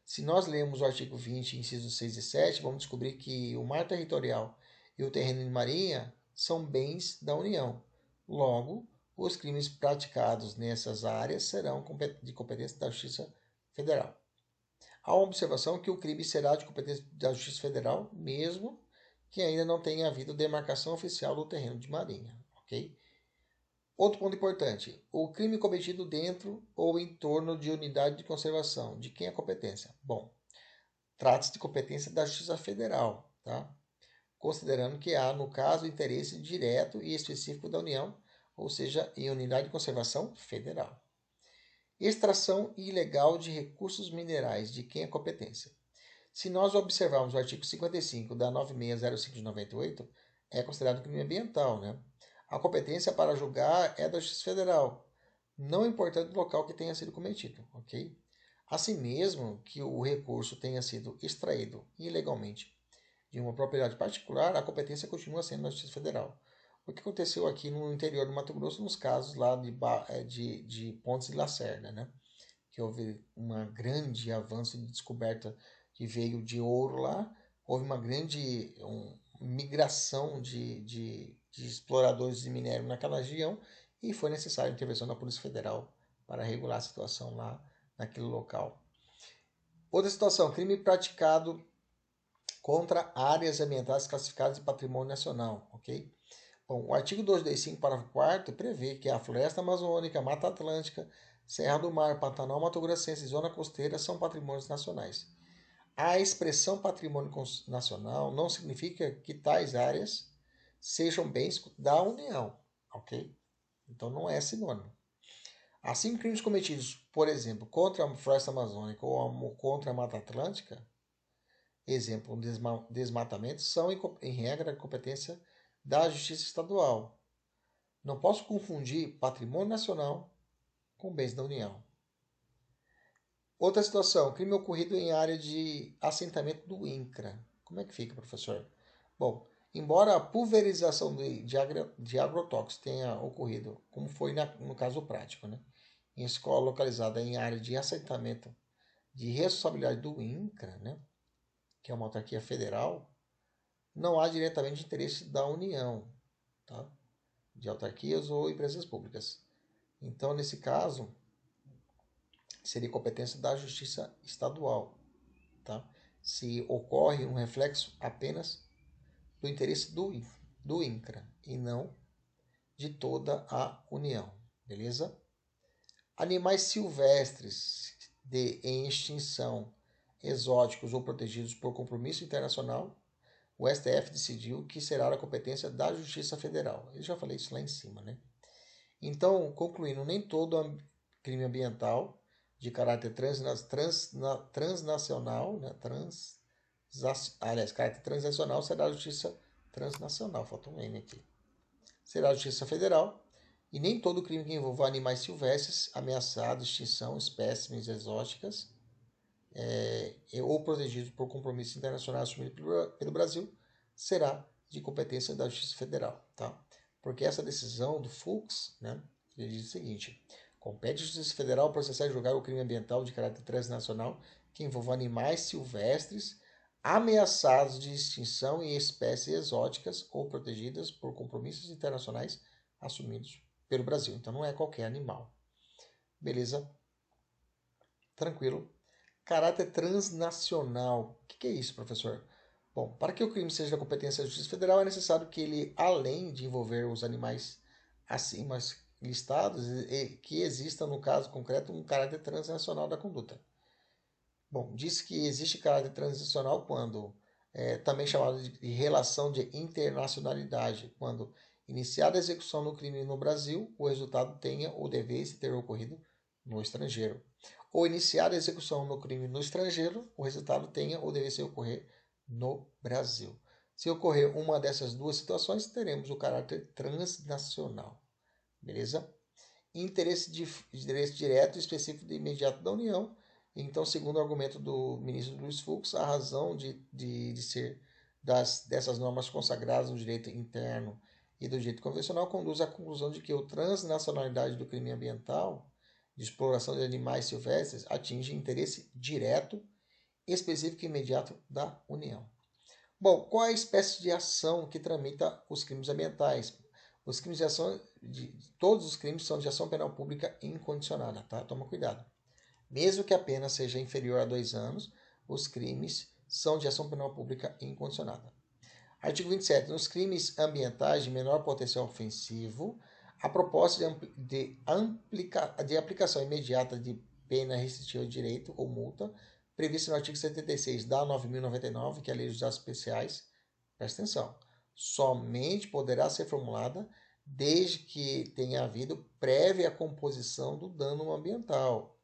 Se nós lermos o artigo 20, incisos 6 e 7, vamos descobrir que o mar territorial e o terreno de marinha são bens da União. Logo, os crimes praticados nessas áreas serão de competência da Justiça Federal. Há uma observação que o crime será de competência da Justiça Federal, mesmo que ainda não tenha havido demarcação oficial do terreno de marinha, ok? Outro ponto importante, o crime cometido dentro ou em torno de unidade de conservação, de quem é a competência? Bom, trata-se de competência da Justiça Federal, tá? Considerando que há, no caso, interesse direto e específico da União, ou seja, em unidade de conservação federal. Extração ilegal de recursos minerais, de quem é competência? Se nós observarmos o artigo 55 da 9605 de 98, é considerado crime ambiental, né? A competência para julgar é da Justiça Federal, não importando o local que tenha sido cometido, ok? Assim mesmo que o recurso tenha sido extraído ilegalmente de uma propriedade particular, a competência continua sendo da Justiça Federal. O que aconteceu aqui no interior do Mato Grosso, nos casos lá de Pontes e Lacerda, né? Que houve um grande avanço de descoberta que veio de ouro lá, houve uma grande migração de exploradores de minério naquela região e foi necessária a intervenção da Polícia Federal para regular a situação lá naquele local. Outra situação, crime praticado contra áreas ambientais classificadas de patrimônio nacional, ok? Bom, o artigo 225, parágrafo 4º, prevê que a floresta amazônica, a Mata Atlântica, Serra do Mar, Pantanal, Mato Grossense e Zona Costeira são patrimônios nacionais. A expressão patrimônio nacional não significa que tais áreas sejam bens da União, ok? Então não é sinônimo. Assim, crimes cometidos, por exemplo, contra a floresta amazônica ou contra a Mata Atlântica, exemplo, um desmatamento, são, em regra, competência da Justiça Estadual. Não posso confundir patrimônio nacional com bens da União. Outra situação, crime ocorrido em área de assentamento do INCRA. Como é que fica, professor? Bom, embora a pulverização de agrotóxicos tenha ocorrido, como foi no caso prático, né, em escola localizada em área de assentamento de responsabilidade do INCRA, né, que é uma autarquia federal, não há diretamente interesse da União, tá, de autarquias ou empresas públicas. Então, nesse caso, seria competência da Justiça Estadual, tá? Se ocorre um reflexo apenas do interesse do INCRA e não de toda a União, beleza? Animais silvestres em extinção, exóticos ou protegidos por compromisso internacional, o STF decidiu que será a competência da Justiça Federal. Eu já falei isso lá em cima, né? Então, concluindo, nem todo crime ambiental de caráter transnacional, né? Caráter transnacional será a Justiça Transnacional, falta um N aqui. Será a Justiça Federal, e nem todo crime que envolva animais silvestres ameaçados de extinção, espécimes exóticas, ou protegidos por compromisso internacional assumido pelo Brasil, será de competência da Justiça Federal, tá? Porque essa decisão do Fux, né, ele diz o seguinte: compete à Justiça Federal processar e julgar o crime ambiental de caráter transnacional que envolva animais silvestres ameaçados de extinção e espécies exóticas ou protegidas por compromissos internacionais assumidos pelo Brasil. Então não é qualquer animal. Beleza? Tranquilo. Caráter transnacional. O que é isso, professor? Bom, para que o crime seja da competência da Justiça Federal, é necessário que ele, além de envolver os animais acima listados, que exista, no caso concreto, um caráter transnacional da conduta. Bom, diz que existe caráter transnacional quando, também chamado de relação de internacionalidade, quando iniciada a execução do crime no Brasil, o resultado tenha ou devesse ter ocorrido no estrangeiro. Ou iniciada a execução do crime no estrangeiro, o resultado tenha ou devesse ocorrer no Brasil. Se ocorrer uma dessas duas situações, teremos o caráter transnacional. Beleza? Interesse direto e específico e imediato da União. Então, segundo o argumento do ministro Luiz Fux, a razão de ser dessas normas consagradas no direito interno e do direito convencional conduz à conclusão de que a transnacionalidade do crime ambiental de exploração de animais silvestres atinge interesse direto, específico e imediato da União. Bom, qual é a espécie de ação que tramita os crimes ambientais? Os crimes de ação, todos os crimes são de ação penal pública incondicionada, tá? Toma cuidado. Mesmo que a pena seja inferior a 2 anos, os crimes são de ação penal pública incondicionada. Artigo 27. Nos crimes ambientais de menor potencial ofensivo, a proposta de aplicação imediata de pena restritiva de direito ou multa, prevista no artigo 76 da 9.099, que é a Lei dos Atos Especiais, presta atenção, somente poderá ser formulada desde que tenha havido prévia composição do dano ambiental.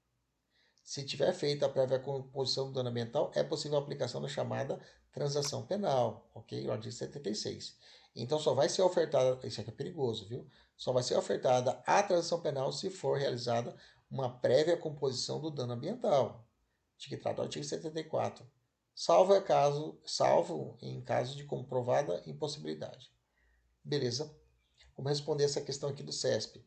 Se tiver feita a prévia composição do dano ambiental, é possível a aplicação da chamada transação penal, ok? O artigo 76. Então só vai ser ofertada, isso aqui é perigoso, viu? Só vai ser ofertada a transação penal se for realizada uma prévia composição do dano ambiental, de que trata o artigo 74, salvo em caso de comprovada impossibilidade. Beleza? Vamos responder essa questão aqui do CESP,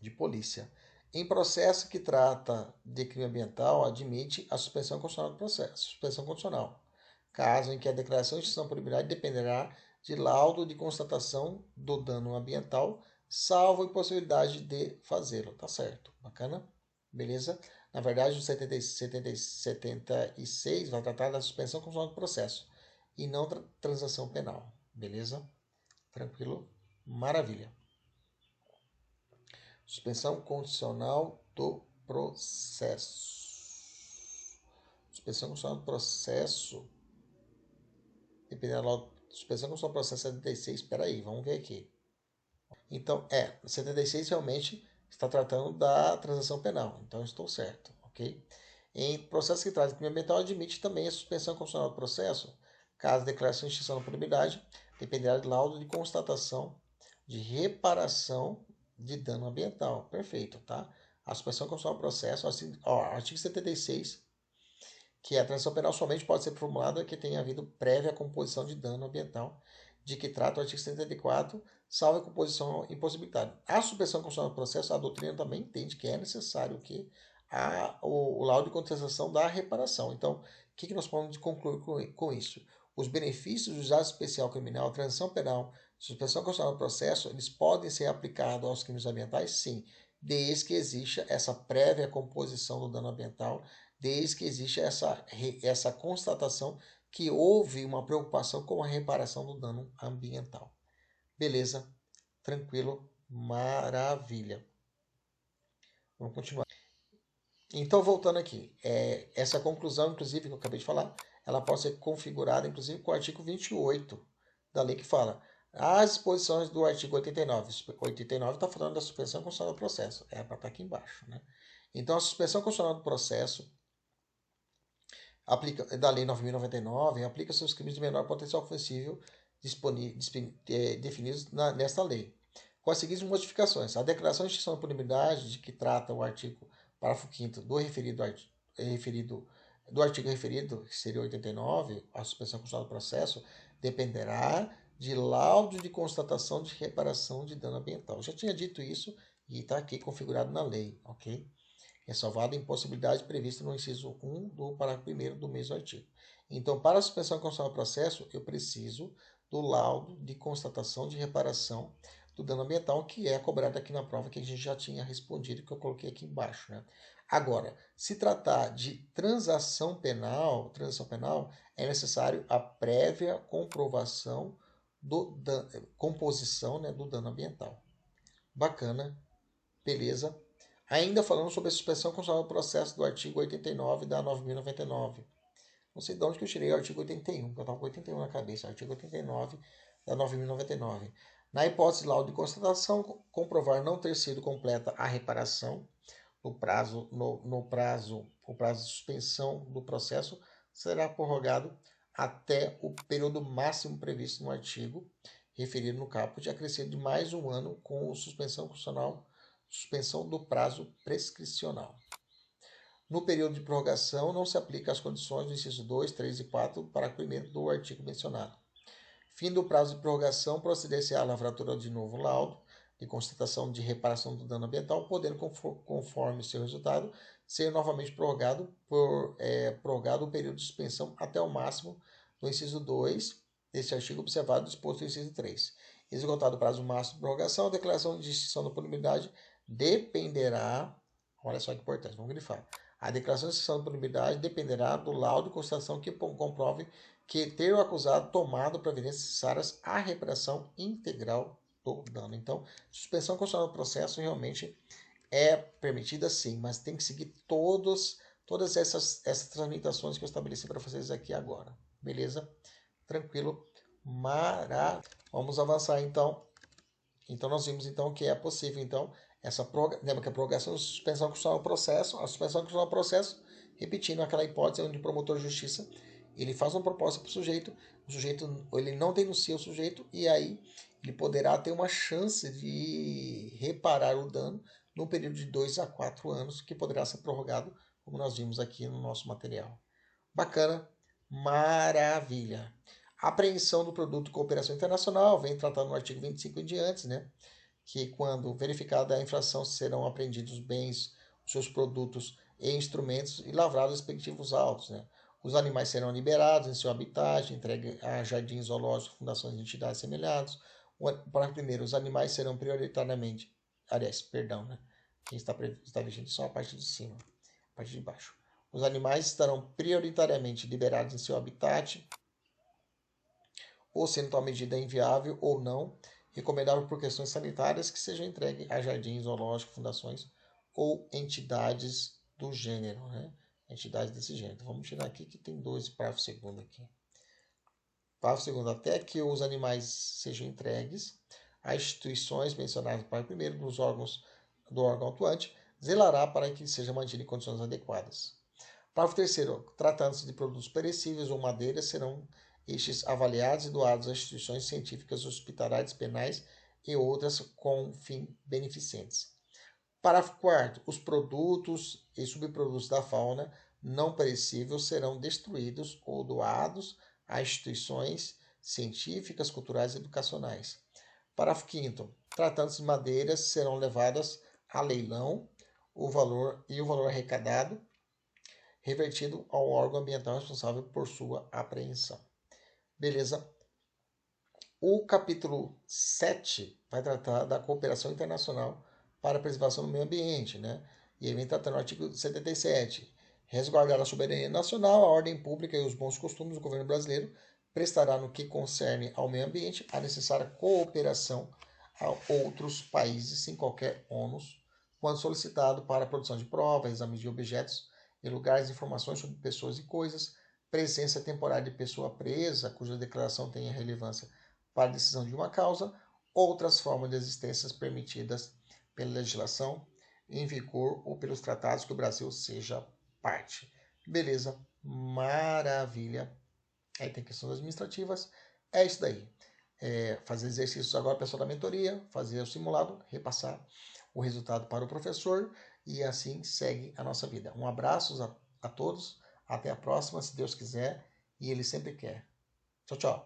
de polícia. Em processo que trata de crime ambiental, admite a suspensão condicional do processo, suspensão condicional, caso em que a declaração de extinção por impunidade dependerá de laudo de constatação do dano ambiental, salvo a impossibilidade de fazê-lo. Tá certo? Bacana? Beleza? Na verdade, o 76 vai tratar da suspensão condicional do processo e não transação penal. Beleza? Tranquilo? Maravilha. Suspensão condicional do processo. Suspensão condicional do processo. Dependendo da suspensão condicional do processo 76. Espera aí, vamos ver aqui. Então, 76 realmente está tratando da transação penal. Então, eu estou certo, ok? Em processo que traz crime ambiental, admite também a suspensão condicional do processo, caso a declaração de extinção da punibilidade dependerá de laudo de constatação de reparação de dano ambiental. Perfeito, tá? A suspensão condicional do processo, artigo 76, que a transação penal somente pode ser formulada que tenha havido prévia composição de dano ambiental, de que trata o artigo 74, salvo a composição impossibilitada. A suspensão condicional do processo, a doutrina também entende que é necessário que o laudo de contestação da reparação. Então, o que nós podemos concluir com isso? Os benefícios do juizado especial criminal, transação penal, suspensão condicional do processo, eles podem ser aplicados aos crimes ambientais, sim, desde que exista essa prévia composição do dano ambiental, desde que exista essa constatação que houve uma preocupação com a reparação do dano ambiental. Beleza? Tranquilo? Maravilha. Vamos continuar. Então, voltando aqui, essa conclusão, inclusive, que eu acabei de falar, ela pode ser configurada, inclusive, com o artigo 28 da lei que fala as disposições do artigo 89. 89 está falando da suspensão constitucional do processo. É para estar aqui embaixo, né? Então, a suspensão constitucional do processo da Lei 9.099 aplica-se aos crimes de menor potencial ofensivo definidos nesta lei, com as seguintes modificações. A declaração de extinção da punibilidade de que trata o artigo parágrafo 5º do artigo referido, que seria 89, a suspensão constitucional do processo, dependerá de laudo de constatação de reparação de dano ambiental. Eu já tinha dito isso e está aqui configurado na lei, ok? Ressalvada a impossibilidade prevista no inciso 1 do parágrafo 1º do mesmo artigo. Então, para a suspensão constitucional do processo, eu preciso do laudo de constatação de reparação do dano ambiental, que é cobrado aqui na prova, que a gente já tinha respondido, que eu coloquei aqui embaixo, né? Agora, se tratar de transação penal, é necessário a prévia comprovação composição, né, do dano ambiental. Bacana, beleza? Ainda falando sobre a suspensão constitucional do processo do artigo 89 da 9.099. Não sei de onde que eu tirei o artigo 81, porque eu estava com 81 na cabeça. Artigo 89 da 9.099. Na hipótese de laudo de constatação, comprovar não ter sido completa a reparação o prazo de suspensão do processo será prorrogado até o período máximo previsto no artigo referido no caput, acrescido de mais um ano com suspensão do prazo prescricional. No período de prorrogação, não se aplica as condições do inciso 2, 3 e 4 para o do artigo mencionado. Fim do prazo de prorrogação, proceder-se à lavratura de novo laudo de constatação de reparação do dano ambiental, podendo, conforme seu resultado, ser novamente prorrogado o período de suspensão até o máximo do inciso 2 deste artigo, observado disposto no inciso 3. Esgotado o prazo máximo de prorrogação, a declaração de extinção da punibilidade dependerá, olha só que importante, vamos grifar, a declaração de extinção da punibilidade dependerá do laudo de constatação que comprove que ter o acusado tomado providências necessárias à reparação integral do dano. Então, suspensão constitucional do processo realmente é permitida sim, mas tem que seguir todas essas tramitações que eu estabeleci para vocês aqui agora. Beleza? Tranquilo? Maravilha. Vamos avançar então. Então, nós vimos então que é possível então lembra que a prorrogação da suspensão constitucional do processo, a suspensão constitucional do processo, repetindo aquela hipótese onde o promotor de justiça ele faz uma proposta para o sujeito ele não denuncia o sujeito e aí ele poderá ter uma chance de reparar o dano num período de 2 a 4 anos, que poderá ser prorrogado, como nós vimos aqui no nosso material. Bacana, maravilha. Apreensão do produto cooperação internacional, vem tratado no artigo 25 em diante, né? Que quando verificada a infração serão apreendidos os bens, os seus produtos e instrumentos e lavrados respectivos autos, né? Os animais serão liberados em seu habitat, entregue a jardins zoológicos, fundações e entidades semelhantes. Para primeiro, os animais serão prioritariamente, né? Quem está vestindo só a parte de cima, a parte de baixo. Os animais estarão prioritariamente liberados em seu habitat, ou sendo tal medida inviável ou não, recomendável por questões sanitárias que sejam entregues a jardins, zoológicos, fundações ou entidades do gênero, né? Entidades desse gênero. Então, vamos tirar aqui que tem 2 parágrafo segundo aqui. Parágrafo segundo, até que os animais sejam entregues a instituições mencionadas no parágrafo primeiro dos órgãos do órgão atuante, zelará para que seja mantido em condições adequadas. Parágrafo terceiro, tratando-se de produtos perecíveis ou madeira, serão estes avaliados e doados a instituições científicas, hospitalares, penais e outras com fim beneficentes. Parágrafo 4º, os produtos e subprodutos da fauna não perecíveis serão destruídos ou doados a instituições científicas, culturais e educacionais. Parágrafo 5º, tratando-se de madeiras, serão levadas a leilão o valor arrecadado revertido ao órgão ambiental responsável por sua apreensão. Beleza? O capítulo 7 vai tratar da cooperação internacional para a preservação do meio ambiente, né? E aí vem tratando o artigo 77. Resguardar a soberania nacional, a ordem pública e os bons costumes do governo brasileiro prestará no que concerne ao meio ambiente a necessária cooperação a outros países sem qualquer ônus, quando solicitado para a produção de provas, exames de objetos e lugares, informações sobre pessoas e coisas, presença temporária de pessoa presa, cuja declaração tenha relevância para a decisão de uma causa, outras formas de existências permitidas pela legislação em vigor ou pelos tratados que o Brasil seja parte. Beleza? Maravilha. Aí tem questões administrativas. É isso daí. Fazer exercícios agora, pessoal da mentoria, fazer o simulado, repassar o resultado para o professor e assim segue a nossa vida. Um abraço a todos. Até a próxima, se Deus quiser e Ele sempre quer. Tchau, tchau.